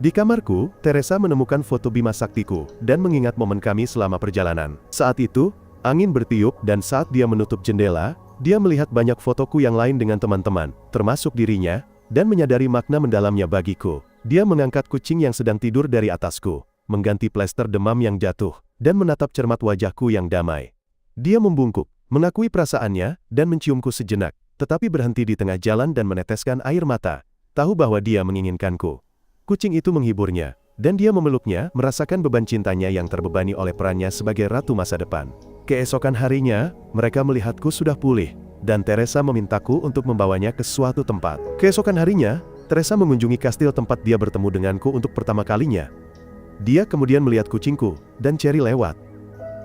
Di kamarku, Teresa menemukan foto Bima Saktiku, dan mengingat momen kami selama perjalanan. Saat itu, angin bertiup, dan saat dia menutup jendela, dia melihat banyak fotoku yang lain dengan teman-teman, termasuk dirinya, dan menyadari makna mendalamnya bagiku. Dia mengangkat kucing yang sedang tidur dari atasku, mengganti plester demam yang jatuh, dan menatap cermat wajahku yang damai. Dia membungkuk, mengakui perasaannya, dan menciumku sejenak, tetapi berhenti di tengah jalan dan meneteskan air mata, tahu bahwa dia menginginkanku. Kucing itu menghiburnya, dan dia memeluknya, merasakan beban cintanya yang terbebani oleh perannya sebagai ratu masa depan. Keesokan harinya, mereka melihatku sudah pulih, dan Teresa memintaku untuk membawanya ke suatu tempat. Keesokan harinya, Teresa mengunjungi kastil tempat dia bertemu denganku untuk pertama kalinya. Dia kemudian melihat kucingku, dan Cherry lewat.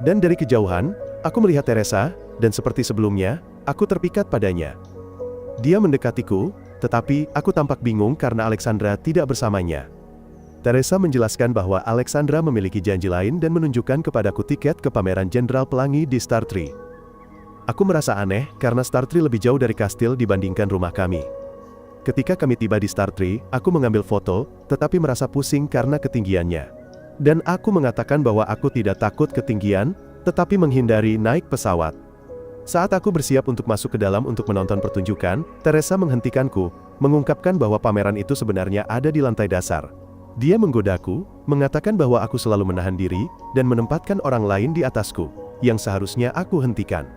Dan dari kejauhan, aku melihat Teresa, dan seperti sebelumnya, aku terpikat padanya. Dia mendekatiku, tetapi aku tampak bingung karena Alexandra tidak bersamanya. Teresa menjelaskan bahwa Alexandra memiliki janji lain dan menunjukkan kepadaku tiket ke pameran Jenderal Pelangi di Star Tree. Aku merasa aneh karena Star Tree lebih jauh dari kastil dibandingkan rumah kami. Ketika kami tiba di Star Tree, aku mengambil foto, tetapi merasa pusing karena ketinggiannya. Dan aku mengatakan bahwa aku tidak takut ketinggian, tetapi menghindari naik pesawat. Saat aku bersiap untuk masuk ke dalam untuk menonton pertunjukan, Teresa menghentikanku, mengungkapkan bahwa pameran itu sebenarnya ada di lantai dasar. Dia menggodaku, mengatakan bahwa aku selalu menahan diri, dan menempatkan orang lain di atasku, yang seharusnya aku hentikan.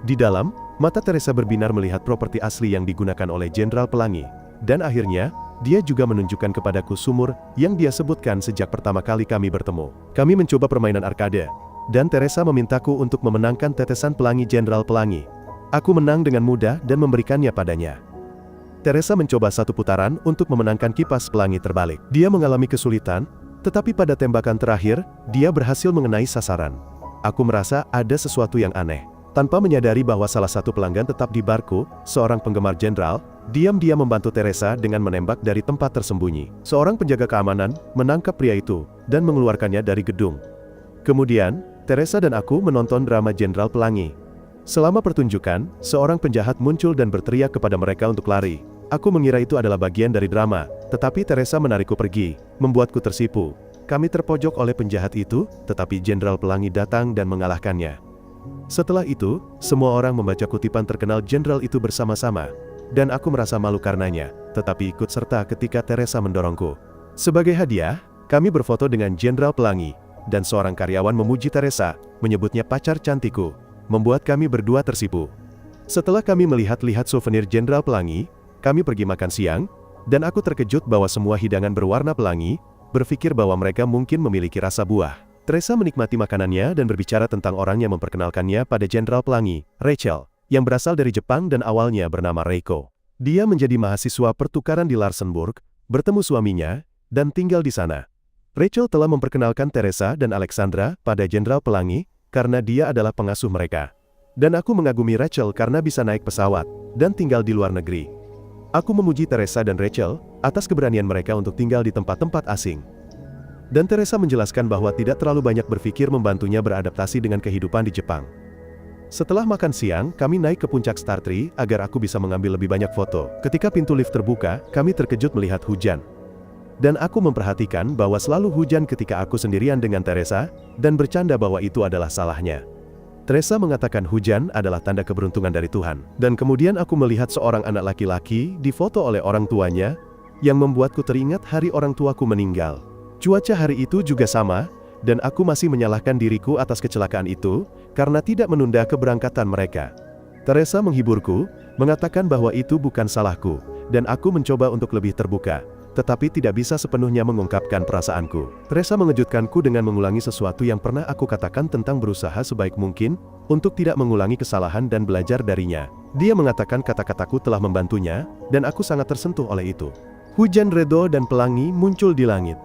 Di dalam, mata Teresa berbinar melihat properti asli yang digunakan oleh Jenderal Pelangi, dan akhirnya, dia juga menunjukkan kepadaku sumur, yang dia sebutkan sejak pertama kali kami bertemu. Kami mencoba permainan arkade, dan Teresa memintaku untuk memenangkan tetesan pelangi Jenderal Pelangi. Aku menang dengan mudah dan memberikannya padanya. Teresa mencoba satu putaran untuk memenangkan kipas pelangi terbalik. Dia mengalami kesulitan, tetapi pada tembakan terakhir, dia berhasil mengenai sasaran. Aku merasa ada sesuatu yang aneh. Tanpa menyadari bahwa salah satu pelanggan tetap di barku, seorang penggemar jenderal, diam-diam membantu Teresa dengan menembak dari tempat tersembunyi. Seorang penjaga keamanan menangkap pria itu dan mengeluarkannya dari gedung. Kemudian, Teresa dan aku menonton drama Jenderal Pelangi. Selama pertunjukan, seorang penjahat muncul dan berteriak kepada mereka untuk lari. Aku mengira itu adalah bagian dari drama, tetapi Teresa menarikku pergi, membuatku tersipu. Kami terpojok oleh penjahat itu, tetapi Jenderal Pelangi datang dan mengalahkannya. Setelah itu, semua orang membaca kutipan terkenal jenderal itu bersama-sama, dan aku merasa malu karenanya, tetapi ikut serta ketika Teresa mendorongku. Sebagai hadiah, kami berfoto dengan Jenderal Pelangi, dan seorang karyawan memuji Teresa, menyebutnya pacar cantikku, membuat kami berdua tersipu. Setelah kami melihat-lihat souvenir Jenderal Pelangi, kami pergi makan siang, dan aku terkejut bahwa semua hidangan berwarna pelangi, berpikir bahwa mereka mungkin memiliki rasa buah. Teresa menikmati makanannya dan berbicara tentang orang yang memperkenalkannya pada Jenderal Pelangi, Rachel, yang berasal dari Jepang dan awalnya bernama Reiko. Dia menjadi mahasiswa pertukaran di Larsenburg, bertemu suaminya, dan tinggal di sana. Rachel telah memperkenalkan Teresa dan Alexandra pada Jenderal Pelangi, karena dia adalah pengasuh mereka. Dan aku mengagumi Rachel karena bisa naik pesawat, dan tinggal di luar negeri. Aku memuji Teresa dan Rachel, atas keberanian mereka untuk tinggal di tempat-tempat asing. Dan Teresa menjelaskan bahwa tidak terlalu banyak berpikir membantunya beradaptasi dengan kehidupan di Jepang. Setelah makan siang, kami naik ke puncak Star Tree, agar aku bisa mengambil lebih banyak foto. Ketika pintu lift terbuka, kami terkejut melihat hujan. Dan aku memperhatikan bahwa selalu hujan ketika aku sendirian dengan Teresa, dan bercanda bahwa itu adalah salahnya. Teresa mengatakan hujan adalah tanda keberuntungan dari Tuhan. Dan kemudian aku melihat seorang anak laki-laki difoto oleh orang tuanya, yang membuatku teringat hari orang tuaku meninggal. Cuaca hari itu juga sama, dan aku masih menyalahkan diriku atas kecelakaan itu, karena tidak menunda keberangkatan mereka. Teresa menghiburku, mengatakan bahwa itu bukan salahku, dan aku mencoba untuk lebih terbuka, tetapi tidak bisa sepenuhnya mengungkapkan perasaanku. Teresa mengejutkanku dengan mengulangi sesuatu yang pernah aku katakan tentang berusaha sebaik mungkin, untuk tidak mengulangi kesalahan dan belajar darinya. Dia mengatakan kata-kataku telah membantunya, dan aku sangat tersentuh oleh itu. Hujan redo dan pelangi muncul di langit.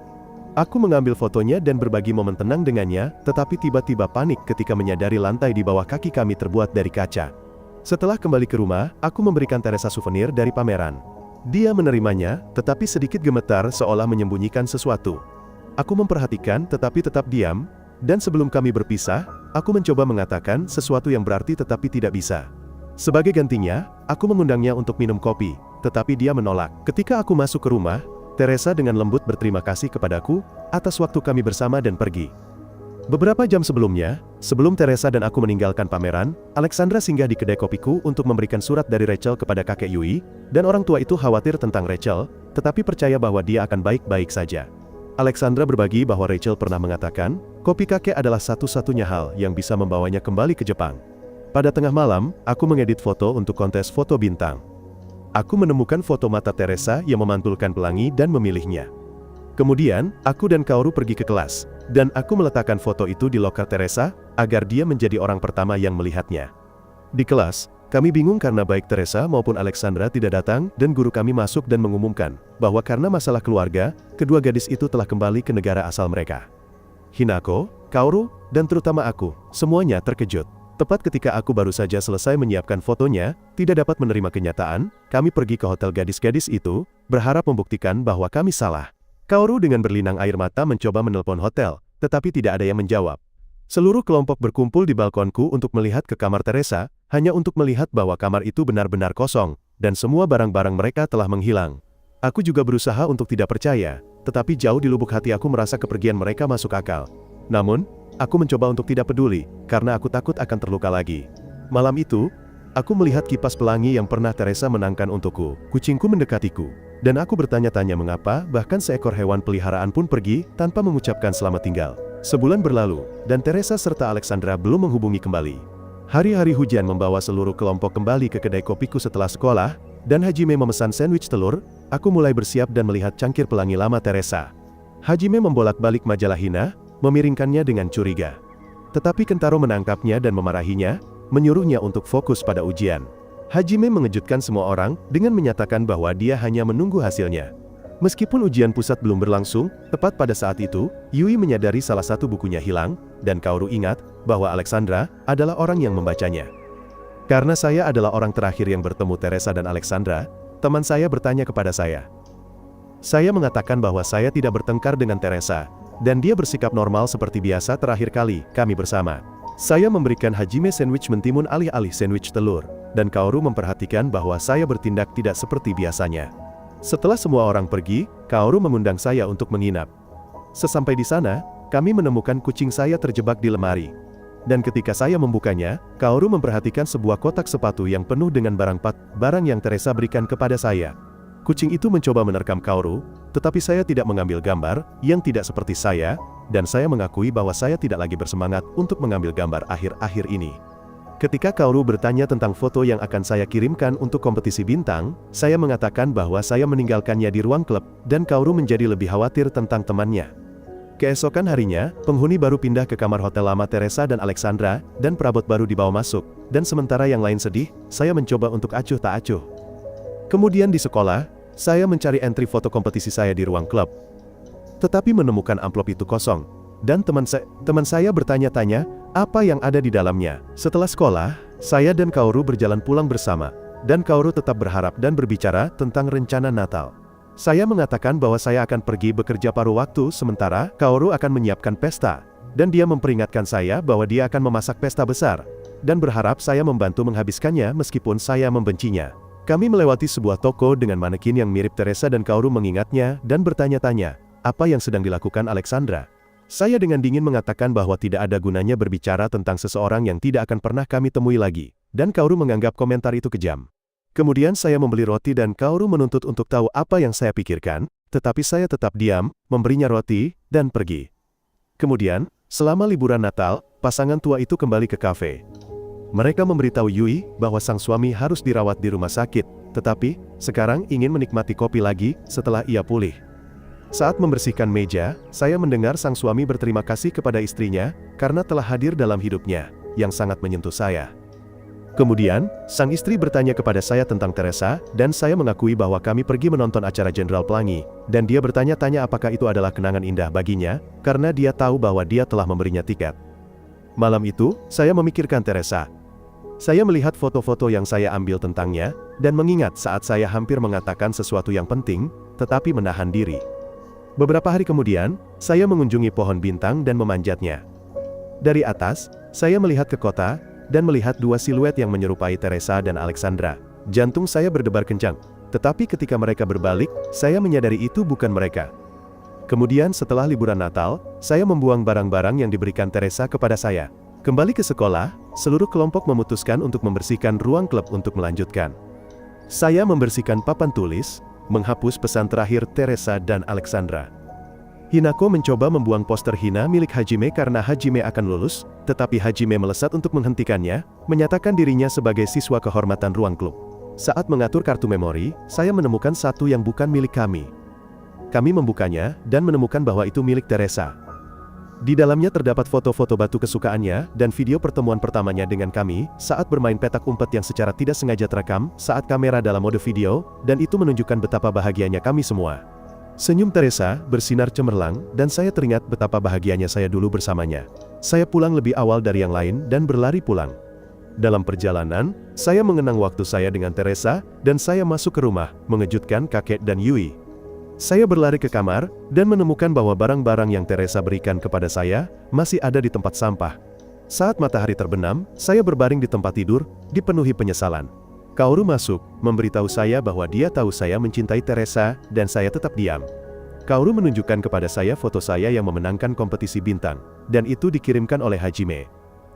Aku mengambil fotonya dan berbagi momen tenang dengannya, tetapi tiba-tiba panik ketika menyadari lantai di bawah kaki kami terbuat dari kaca. Setelah kembali ke rumah, aku memberikan Teresa souvenir dari pameran. Dia menerimanya, tetapi sedikit gemetar seolah menyembunyikan sesuatu. Aku memperhatikan tetapi tetap diam, dan sebelum kami berpisah, aku mencoba mengatakan sesuatu yang berarti tetapi tidak bisa. Sebagai gantinya, aku mengundangnya untuk minum kopi, tetapi dia menolak. Ketika aku masuk ke rumah, Teresa dengan lembut berterima kasih kepadaku atas waktu kami bersama dan pergi. Beberapa jam sebelumnya, sebelum Teresa dan aku meninggalkan pameran, Alexandra singgah di kedai kopiku untuk memberikan surat dari Rachel kepada kakek Yui, dan orang tua itu khawatir tentang Rachel, tetapi percaya bahwa dia akan baik-baik saja. Alexandra berbagi bahwa Rachel pernah mengatakan, kopi kakek adalah satu-satunya hal yang bisa membawanya kembali ke Jepang. Pada tengah malam, aku mengedit foto untuk kontes foto bintang. Aku menemukan foto mata Teresa yang memantulkan pelangi dan memilihnya. Kemudian, aku dan Kaoru pergi ke kelas, dan aku meletakkan foto itu di loker Teresa, agar dia menjadi orang pertama yang melihatnya. Di kelas, kami bingung karena baik Teresa maupun Alexandra tidak datang, dan guru kami masuk dan mengumumkan, bahwa karena masalah keluarga, kedua gadis itu telah kembali ke negara asal mereka. Hinako, Kaoru, dan terutama aku, semuanya terkejut. Tepat ketika aku baru saja selesai menyiapkan fotonya, tidak dapat menerima kenyataan, kami pergi ke hotel gadis-gadis itu, berharap membuktikan bahwa kami salah. Kaoru dengan berlinang air mata mencoba menelpon hotel, tetapi tidak ada yang menjawab. Seluruh kelompok berkumpul di balkonku untuk melihat ke kamar Teresa, hanya untuk melihat bahwa kamar itu benar-benar kosong, dan semua barang-barang mereka telah menghilang. Aku juga berusaha untuk tidak percaya, tetapi jauh di lubuk hati aku merasa kepergian mereka masuk akal. Namun, aku mencoba untuk tidak peduli, karena aku takut akan terluka lagi. Malam itu, aku melihat kipas pelangi yang pernah Teresa menangkan untukku. Kucingku mendekatiku, dan aku bertanya-tanya mengapa bahkan seekor hewan peliharaan pun pergi tanpa mengucapkan selamat tinggal. Sebulan berlalu, dan Teresa serta Alexandra belum menghubungi kembali. Hari-hari hujan membawa seluruh kelompok kembali ke kedai kopiku setelah sekolah, dan Hajime memesan sandwich telur. Aku mulai bersiap dan melihat cangkir pelangi lama Teresa. Hajime membolak-balik majalah Hina, memiringkannya dengan curiga. Tetapi Kentaro menangkapnya dan memarahinya, menyuruhnya untuk fokus pada ujian. Hajime mengejutkan semua orang dengan menyatakan bahwa dia hanya menunggu hasilnya. Meskipun ujian pusat belum berlangsung, tepat pada saat itu, Yui menyadari salah satu bukunya hilang, dan Kaoru ingat bahwa Alexandra adalah orang yang membacanya. Karena saya adalah orang terakhir yang bertemu Teresa dan Alexandra, teman saya bertanya kepada saya. Saya mengatakan bahwa saya tidak bertengkar dengan Teresa, dan dia bersikap normal seperti biasa terakhir kali kami bersama. Saya memberikan Hajime sandwich mentimun alih-alih sandwich telur, dan Kaoru memperhatikan bahwa saya bertindak tidak seperti biasanya. Setelah semua orang pergi, Kaoru mengundang saya untuk menginap. Sesampai di sana, kami menemukan kucing saya terjebak di lemari. Dan ketika saya membukanya, Kaoru memperhatikan sebuah kotak sepatu yang penuh dengan barang yang Teresa berikan kepada saya. Kucing itu mencoba menerkam Kaoru, tetapi saya tidak mengambil gambar yang tidak seperti saya, dan saya mengakui bahwa saya tidak lagi bersemangat untuk mengambil gambar akhir-akhir ini. Ketika Kaoru bertanya tentang foto yang akan saya kirimkan untuk kompetisi bintang, saya mengatakan bahwa saya meninggalkannya di ruang klub, dan Kaoru menjadi lebih khawatir tentang temannya. Keesokan harinya, penghuni baru pindah ke kamar hotel lama Teresa dan Alexandra, dan perabot baru dibawa masuk, dan sementara yang lain sedih, saya mencoba untuk acuh tak acuh. Kemudian di sekolah, saya mencari entry foto kompetisi saya di ruang klub. Tetapi menemukan amplop itu kosong, dan teman saya bertanya-tanya, apa yang ada di dalamnya. Setelah sekolah, saya dan Kaoru berjalan pulang bersama, dan Kaoru tetap berharap dan berbicara tentang rencana Natal. Saya mengatakan bahwa saya akan pergi bekerja paruh waktu sementara Kaoru akan menyiapkan pesta, dan dia memperingatkan saya bahwa dia akan memasak pesta besar, dan berharap saya membantu menghabiskannya meskipun saya membencinya. Kami melewati sebuah toko dengan manekin yang mirip Teresa dan Kaoru mengingatnya dan bertanya-tanya, apa yang sedang dilakukan Alexandra. Saya dengan dingin mengatakan bahwa tidak ada gunanya berbicara tentang seseorang yang tidak akan pernah kami temui lagi, dan Kaoru menganggap komentar itu kejam. Kemudian saya membeli roti dan Kaoru menuntut untuk tahu apa yang saya pikirkan, tetapi saya tetap diam, memberinya roti, dan pergi. Kemudian, selama liburan Natal, pasangan tua itu kembali ke kafe. Mereka memberitahu Yui bahwa sang suami harus dirawat di rumah sakit, tetapi sekarang ingin menikmati kopi lagi setelah ia pulih. Saat membersihkan meja, saya mendengar sang suami berterima kasih kepada istrinya karena telah hadir dalam hidupnya, yang sangat menyentuh saya. Kemudian, sang istri bertanya kepada saya tentang Teresa, dan saya mengakui bahwa kami pergi menonton acara Jenderal Pelangi, dan dia bertanya-tanya apakah itu adalah kenangan indah baginya, karena dia tahu bahwa dia telah memberinya tiket. Malam itu, saya memikirkan Teresa. Saya melihat foto-foto yang saya ambil tentangnya, dan mengingat saat saya hampir mengatakan sesuatu yang penting, tetapi menahan diri. Beberapa hari kemudian, saya mengunjungi pohon bintang dan memanjatnya. Dari atas, saya melihat ke kota, dan melihat dua siluet yang menyerupai Teresa dan Alexandra. Jantung saya berdebar kencang, tetapi ketika mereka berbalik, saya menyadari itu bukan mereka. Kemudian setelah liburan Natal, saya membuang barang-barang yang diberikan Teresa kepada saya. Kembali ke sekolah, seluruh kelompok memutuskan untuk membersihkan ruang klub untuk melanjutkan. Saya membersihkan papan tulis, menghapus pesan terakhir Teresa dan Alexandra. Hinako mencoba membuang poster Hina milik Hajime karena Hajime akan lulus, tetapi Hajime melesat untuk menghentikannya, menyatakan dirinya sebagai siswa kehormatan ruang klub. Saat mengatur kartu memori, saya menemukan satu yang bukan milik kami. Kami membukanya, dan menemukan bahwa itu milik Teresa. Di dalamnya terdapat foto-foto batu kesukaannya, dan video pertemuan pertamanya dengan kami, saat bermain petak umpet yang secara tidak sengaja terekam, saat kamera dalam mode video, dan itu menunjukkan betapa bahagianya kami semua. Senyum Teresa bersinar cemerlang, dan saya teringat betapa bahagianya saya dulu bersamanya. Saya pulang lebih awal dari yang lain, dan berlari pulang. Dalam perjalanan, saya mengenang waktu saya dengan Teresa, dan saya masuk ke rumah, mengejutkan kakek dan Yui. Saya berlari ke kamar, dan menemukan bahwa barang-barang yang Teresa berikan kepada saya, masih ada di tempat sampah. Saat matahari terbenam, saya berbaring di tempat tidur, dipenuhi penyesalan. Kaoru masuk, memberitahu saya bahwa dia tahu saya mencintai Teresa, dan saya tetap diam. Kaoru menunjukkan kepada saya foto saya yang memenangkan kompetisi bintang, dan itu dikirimkan oleh Hajime.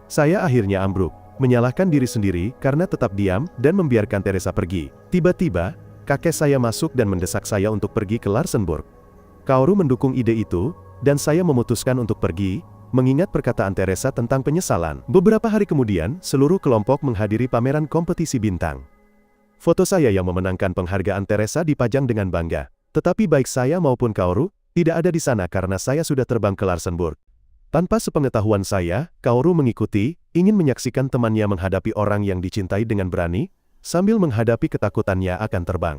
Saya akhirnya ambruk, menyalahkan diri sendiri karena tetap diam dan membiarkan Teresa pergi. Tiba-tiba, kakek saya masuk dan mendesak saya untuk pergi ke Larsenburg. Kaoru mendukung ide itu, dan saya memutuskan untuk pergi, mengingat perkataan Teresa tentang penyesalan. Beberapa hari kemudian, seluruh kelompok menghadiri pameran kompetisi bintang. Foto saya yang memenangkan penghargaan Teresa dipajang dengan bangga. Tetapi baik saya maupun Kaoru, tidak ada di sana karena saya sudah terbang ke Larsenburg. Tanpa sepengetahuan saya, Kaoru mengikuti, ingin menyaksikan temannya menghadapi orang yang dicintai dengan berani, sambil menghadapi ketakutannya akan terbang.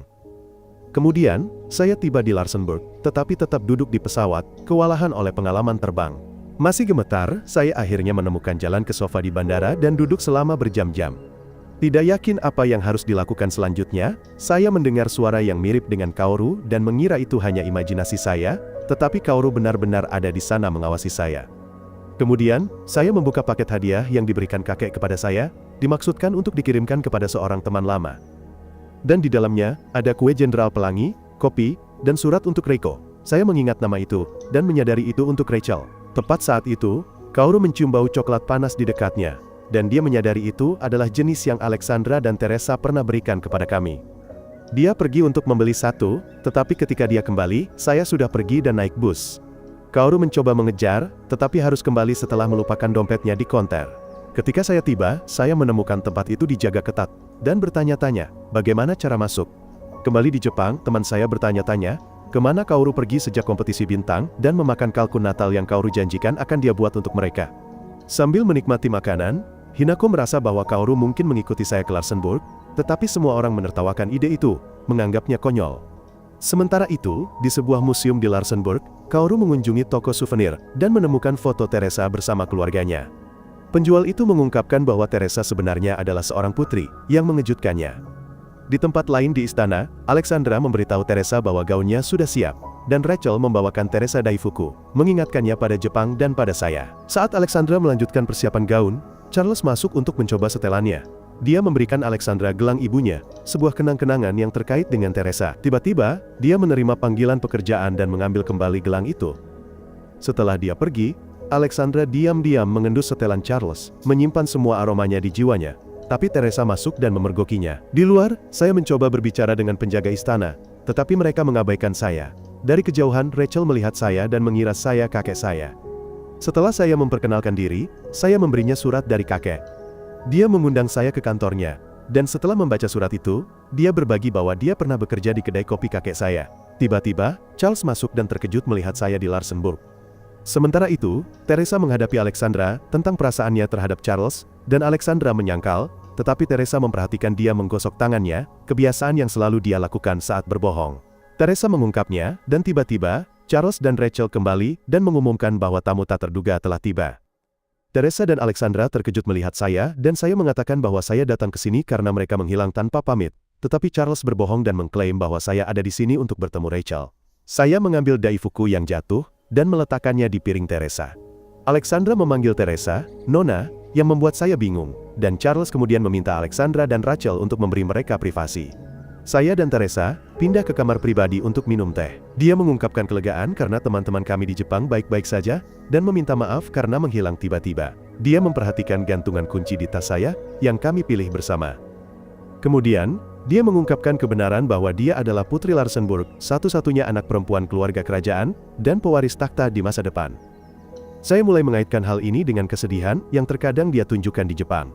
Kemudian, saya tiba di Larsenburg, tetapi tetap duduk di pesawat, kewalahan oleh pengalaman terbang. Masih gemetar, saya akhirnya menemukan jalan ke sofa di bandara dan duduk selama berjam-jam. Tidak yakin apa yang harus dilakukan selanjutnya, saya mendengar suara yang mirip dengan Kaoru dan mengira itu hanya imajinasi saya, tetapi Kaoru benar-benar ada di sana mengawasi saya. Kemudian, saya membuka paket hadiah yang diberikan kakek kepada saya, dimaksudkan untuk dikirimkan kepada seorang teman lama. Dan di dalamnya, ada kue jenderal pelangi, kopi, dan surat untuk Reiko. Saya mengingat nama itu, dan menyadari itu untuk Rachel. Tepat saat itu, Kaoru mencium bau coklat panas di dekatnya, dan dia menyadari itu adalah jenis yang Alexandra dan Teresa pernah berikan kepada kami. Dia pergi untuk membeli satu, tetapi ketika dia kembali, saya sudah pergi dan naik bus. Kaoru mencoba mengejar, tetapi harus kembali setelah melupakan dompetnya di konter. Ketika saya tiba, saya menemukan tempat itu dijaga ketat, dan bertanya-tanya, bagaimana cara masuk. Kembali di Jepang, teman saya bertanya-tanya, kemana Kaoru pergi sejak kompetisi bintang, dan memakan kalkun Natal yang Kaoru janjikan akan dia buat untuk mereka. Sambil menikmati makanan, Hinako merasa bahwa Kaoru mungkin mengikuti saya ke Larsenburg, tetapi semua orang menertawakan ide itu, menganggapnya konyol. Sementara itu, di sebuah museum di Larsenburg, Kaoru mengunjungi toko souvenir, dan menemukan foto Teresa bersama keluarganya. Penjual itu mengungkapkan bahwa Teresa sebenarnya adalah seorang putri, yang mengejutkannya. Di tempat lain di istana, Alexandra memberitahu Teresa bahwa gaunnya sudah siap, dan Rachel membawakan Teresa Daifuku, mengingatkannya pada Jepang dan pada saya. Saat Alexandra melanjutkan persiapan gaun, Charles masuk untuk mencoba setelannya. Dia memberikan Alexandra gelang ibunya, sebuah kenang-kenangan yang terkait dengan Teresa. Tiba-tiba, dia menerima panggilan pekerjaan dan mengambil kembali gelang itu. Setelah dia pergi, Alexandra diam-diam mengendus setelan Charles, menyimpan semua aromanya di jiwanya. Tapi Teresa masuk dan memergokinya. Di luar, saya mencoba berbicara dengan penjaga istana, tetapi mereka mengabaikan saya. Dari kejauhan, Rachel melihat saya dan mengira saya kakek saya. Setelah saya memperkenalkan diri, saya memberinya surat dari kakek. Dia mengundang saya ke kantornya, dan setelah membaca surat itu, dia berbagi bahwa dia pernah bekerja di kedai kopi kakek saya. Tiba-tiba, Charles masuk dan terkejut melihat saya di Larsenburg. Sementara itu, Teresa menghadapi Alexandra tentang perasaannya terhadap Charles, dan Alexandra menyangkal, tetapi Teresa memperhatikan dia menggosok tangannya, kebiasaan yang selalu dia lakukan saat berbohong. Teresa mengungkapnya, dan tiba-tiba, Charles dan Rachel kembali dan mengumumkan bahwa tamu tak terduga telah tiba. Teresa dan Alexandra terkejut melihat saya, dan saya mengatakan bahwa saya datang ke sini karena mereka menghilang tanpa pamit, tetapi Charles berbohong dan mengklaim bahwa saya ada di sini untuk bertemu Rachel. Saya mengambil daifuku yang jatuh, dan meletakkannya di piring Teresa. Alexandra memanggil Teresa, Nona, yang membuat saya bingung, dan Charles kemudian meminta Alexandra dan Rachel untuk memberi mereka privasi. Saya dan Teresa pindah ke kamar pribadi untuk minum teh. Dia mengungkapkan kelegaan karena teman-teman kami di Jepang baik-baik saja, dan meminta maaf karena menghilang tiba-tiba. Dia memperhatikan gantungan kunci di tas saya, yang kami pilih bersama. Kemudian, dia mengungkapkan kebenaran bahwa dia adalah Putri Larsenburg, satu-satunya anak perempuan keluarga kerajaan, dan pewaris takhta di masa depan. Saya mulai mengaitkan hal ini dengan kesedihan yang terkadang dia tunjukkan di Jepang.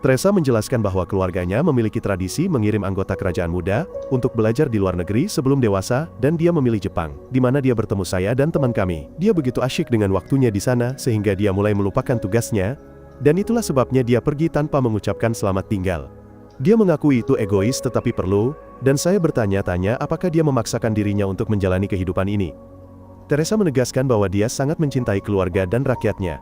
Teresa menjelaskan bahwa keluarganya memiliki tradisi mengirim anggota kerajaan muda untuk belajar di luar negeri sebelum dewasa, dan dia memilih Jepang, di mana dia bertemu saya dan teman kami. Dia begitu asyik dengan waktunya di sana sehingga dia mulai melupakan tugasnya, dan itulah sebabnya dia pergi tanpa mengucapkan selamat tinggal. Dia mengakui itu egois tetapi perlu, dan saya bertanya-tanya apakah dia memaksakan dirinya untuk menjalani kehidupan ini. Teresa menegaskan bahwa dia sangat mencintai keluarga dan rakyatnya.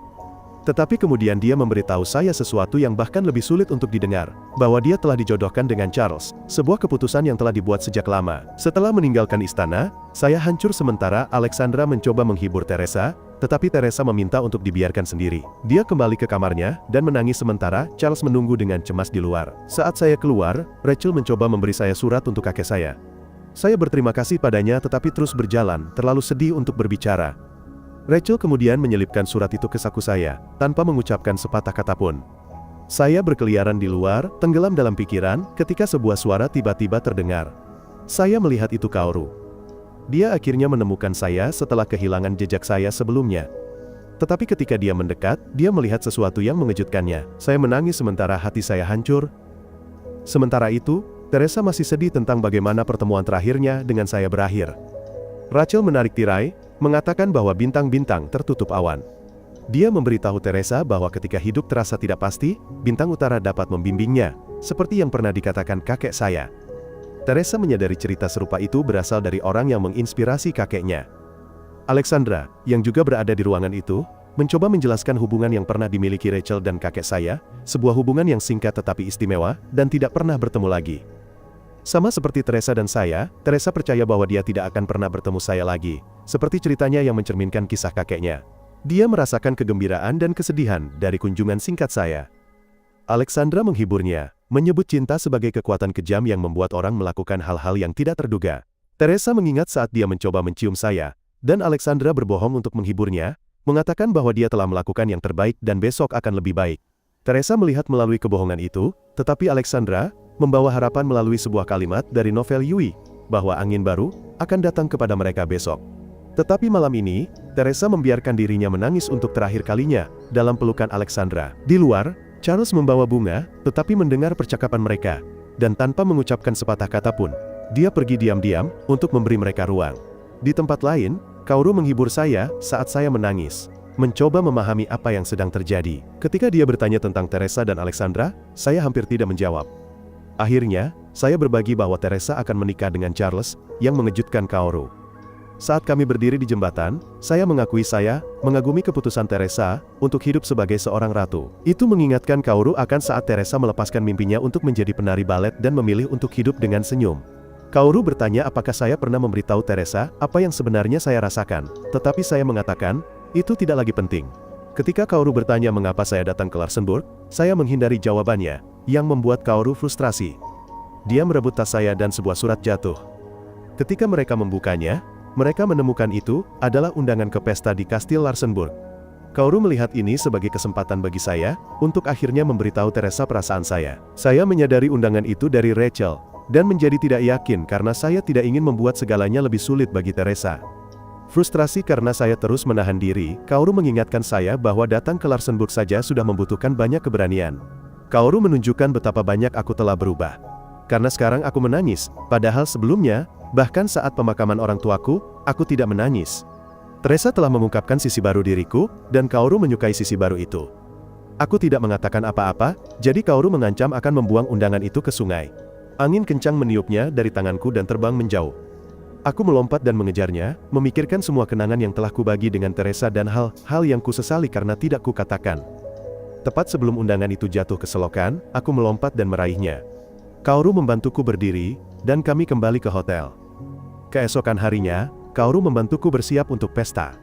Tetapi kemudian dia memberitahu saya sesuatu yang bahkan lebih sulit untuk didengar, bahwa dia telah dijodohkan dengan Charles, sebuah keputusan yang telah dibuat sejak lama. Setelah meninggalkan istana, saya hancur sementara Alexandra mencoba menghibur Teresa, tetapi Teresa meminta untuk dibiarkan sendiri. Dia kembali ke kamarnya, dan menangis sementara Charles menunggu dengan cemas di luar. Saat saya keluar, Rachel mencoba memberi saya surat untuk kakek saya. Saya berterima kasih padanya tetapi terus berjalan, terlalu sedih untuk berbicara. Rachel kemudian menyelipkan surat itu ke saku saya, tanpa mengucapkan sepatah kata pun. Saya berkeliaran di luar, tenggelam dalam pikiran, ketika sebuah suara tiba-tiba terdengar. Saya melihat itu Kaoru. Dia akhirnya menemukan saya setelah kehilangan jejak saya sebelumnya. Tetapi ketika dia mendekat, dia melihat sesuatu yang mengejutkannya. Saya menangis sementara hati saya hancur. Sementara itu, Teresa masih sedih tentang bagaimana pertemuan terakhirnya dengan saya berakhir. Rachel menarik tirai, mengatakan bahwa bintang-bintang tertutup awan. Dia memberitahu Teresa bahwa ketika hidup terasa tidak pasti, bintang utara dapat membimbingnya, seperti yang pernah dikatakan kakek saya. Teresa menyadari cerita serupa itu berasal dari orang yang menginspirasi kakeknya. Alexandra, yang juga berada di ruangan itu, mencoba menjelaskan hubungan yang pernah dimiliki Rachel dan kakek saya, sebuah hubungan yang singkat tetapi istimewa, dan tidak pernah bertemu lagi. Sama seperti Teresa dan saya, Teresa percaya bahwa dia tidak akan pernah bertemu saya lagi, seperti ceritanya yang mencerminkan kisah kakeknya. Dia merasakan kegembiraan dan kesedihan dari kunjungan singkat saya. Alexandra menghiburnya, menyebut cinta sebagai kekuatan kejam yang membuat orang melakukan hal-hal yang tidak terduga. Teresa mengingat saat dia mencoba mencium saya, dan Alexandra berbohong untuk menghiburnya, mengatakan bahwa dia telah melakukan yang terbaik dan besok akan lebih baik. Teresa melihat melalui kebohongan itu, tetapi Alexandra membawa harapan melalui sebuah kalimat dari novel Yui, bahwa angin baru akan datang kepada mereka besok. Tetapi malam ini, Teresa membiarkan dirinya menangis untuk terakhir kalinya dalam pelukan Alexandra. Di luar, Charles membawa bunga, tetapi mendengar percakapan mereka, dan tanpa mengucapkan sepatah kata pun, dia pergi diam-diam untuk memberi mereka ruang. Di tempat lain, Kaoru menghibur saya saat saya menangis, mencoba memahami apa yang sedang terjadi. Ketika dia bertanya tentang Teresa dan Alexandra, saya hampir tidak menjawab. Akhirnya, saya berbagi bahwa Teresa akan menikah dengan Charles, yang mengejutkan Kaoru. Saat kami berdiri di jembatan, saya mengakui saya mengagumi keputusan Teresa untuk hidup sebagai seorang ratu. Itu mengingatkan Kaoru akan saat Teresa melepaskan mimpinya untuk menjadi penari balet dan memilih untuk hidup dengan senyum. Kaoru bertanya apakah saya pernah memberitahu Teresa apa yang sebenarnya saya rasakan, tetapi saya mengatakan, itu tidak lagi penting. Ketika Kaoru bertanya mengapa saya datang ke Larsenburg, saya menghindari jawabannya, yang membuat Kaoru frustrasi. Dia merebut tas saya dan sebuah surat jatuh. Ketika mereka membukanya, mereka menemukan itu adalah undangan ke pesta di Kastil Larsenburg. Kaoru melihat ini sebagai kesempatan bagi saya untuk akhirnya memberitahu Teresa perasaan saya. Saya menyadari undangan itu dari Rachel, dan menjadi tidak yakin karena saya tidak ingin membuat segalanya lebih sulit bagi Teresa. Frustrasi karena saya terus menahan diri, Kaoru mengingatkan saya bahwa datang ke Larsenburg saja sudah membutuhkan banyak keberanian. Kaoru menunjukkan betapa banyak aku telah berubah. Karena sekarang aku menangis, padahal sebelumnya, bahkan saat pemakaman orang tuaku, aku tidak menangis. Teresa telah mengungkapkan sisi baru diriku, dan Kaoru menyukai sisi baru itu. Aku tidak mengatakan apa-apa, jadi Kaoru mengancam akan membuang undangan itu ke sungai. Angin kencang meniupnya dari tanganku dan terbang menjauh. Aku melompat dan mengejarnya, memikirkan semua kenangan yang telah kubagi dengan Teresa dan hal-hal yang kusesali karena tidak kukatakan. Tepat sebelum undangan itu jatuh ke selokan, aku melompat dan meraihnya. Kaoru membantuku berdiri, dan kami kembali ke hotel. Keesokan harinya, Kaoru membantuku bersiap untuk pesta.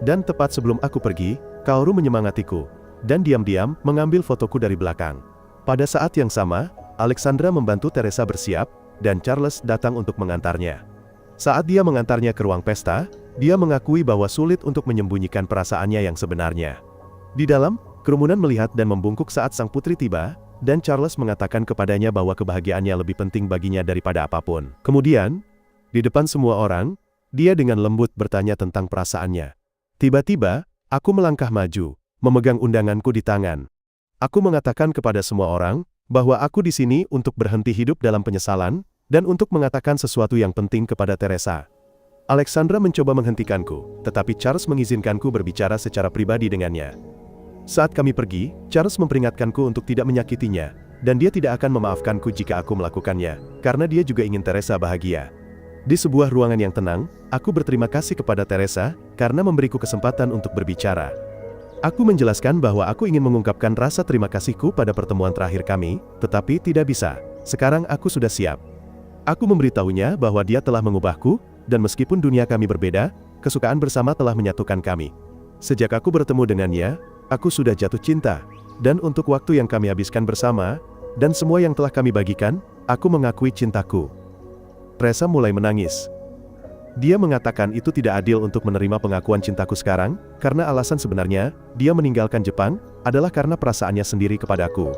Dan tepat sebelum aku pergi, Kaoru menyemangatiku, dan diam-diam mengambil fotoku dari belakang. Pada saat yang sama, Alexandra membantu Teresa bersiap, dan Charles datang untuk mengantarnya. Saat dia mengantarnya ke ruang pesta, dia mengakui bahwa sulit untuk menyembunyikan perasaannya yang sebenarnya. Di dalam, kerumunan melihat dan membungkuk saat sang putri tiba, dan Charles mengatakan kepadanya bahwa kebahagiaannya lebih penting baginya daripada apapun. Kemudian, di depan semua orang, dia dengan lembut bertanya tentang perasaannya. Tiba-tiba, aku melangkah maju, memegang undanganku di tangan. Aku mengatakan kepada semua orang, bahwa aku di sini untuk berhenti hidup dalam penyesalan, dan untuk mengatakan sesuatu yang penting kepada Teresa. Alexandra mencoba menghentikanku, tetapi Charles mengizinkanku berbicara secara pribadi dengannya. Saat kami pergi, Charles memperingatkanku untuk tidak menyakitinya, dan dia tidak akan memaafkanku jika aku melakukannya, karena dia juga ingin Teresa bahagia. Di sebuah ruangan yang tenang, aku berterima kasih kepada Teresa, karena memberiku kesempatan untuk berbicara. Aku menjelaskan bahwa aku ingin mengungkapkan rasa terima kasihku pada pertemuan terakhir kami, tetapi tidak bisa. Sekarang aku sudah siap. Aku memberitahunya bahwa dia telah mengubahku, dan meskipun dunia kami berbeda, kesukaan bersama telah menyatukan kami. Sejak aku bertemu dengannya, aku sudah jatuh cinta. Dan untuk waktu yang kami habiskan bersama, dan semua yang telah kami bagikan, aku mengakui cintaku. Teresa mulai menangis. Dia mengatakan itu tidak adil untuk menerima pengakuan cintaku sekarang, karena alasan sebenarnya, dia meninggalkan Jepang, adalah karena perasaannya sendiri kepadaku.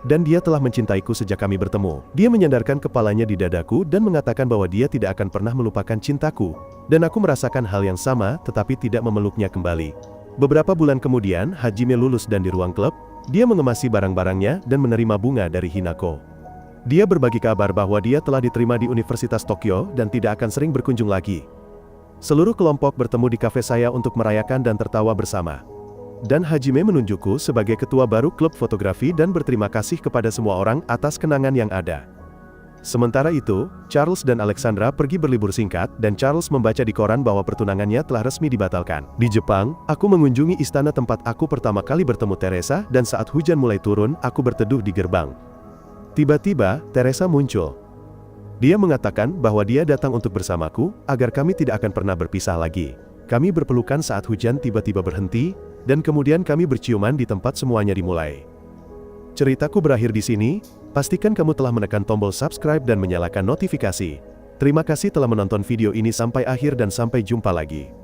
Dan dia telah mencintaiku sejak kami bertemu. Dia menyandarkan kepalanya di dadaku dan mengatakan bahwa dia tidak akan pernah melupakan cintaku. Dan aku merasakan hal yang sama, tetapi tidak memeluknya kembali. Beberapa bulan kemudian, Hajime lulus dan di ruang klub, dia mengemasi barang-barangnya dan menerima bunga dari Hinako. Dia berbagi kabar bahwa dia telah diterima di Universitas Tokyo dan tidak akan sering berkunjung lagi. Seluruh kelompok bertemu di kafe saya untuk merayakan dan tertawa bersama. Dan Hajime menunjukku sebagai ketua baru klub fotografi dan berterima kasih kepada semua orang atas kenangan yang ada. Sementara itu, Charles dan Alexandra pergi berlibur singkat dan Charles membaca di koran bahwa pertunangannya telah resmi dibatalkan. Di Jepang, aku mengunjungi istana tempat aku pertama kali bertemu Teresa dan saat hujan mulai turun, aku berteduh di gerbang. Tiba-tiba, Teresa muncul. Dia mengatakan bahwa dia datang untuk bersamaku, agar kami tidak akan pernah berpisah lagi. Kami berpelukan saat hujan tiba-tiba berhenti, dan kemudian kami berciuman di tempat semuanya dimulai. Ceritaku berakhir di sini, pastikan kamu telah menekan tombol subscribe dan menyalakan notifikasi. Terima kasih telah menonton video ini sampai akhir dan sampai jumpa lagi.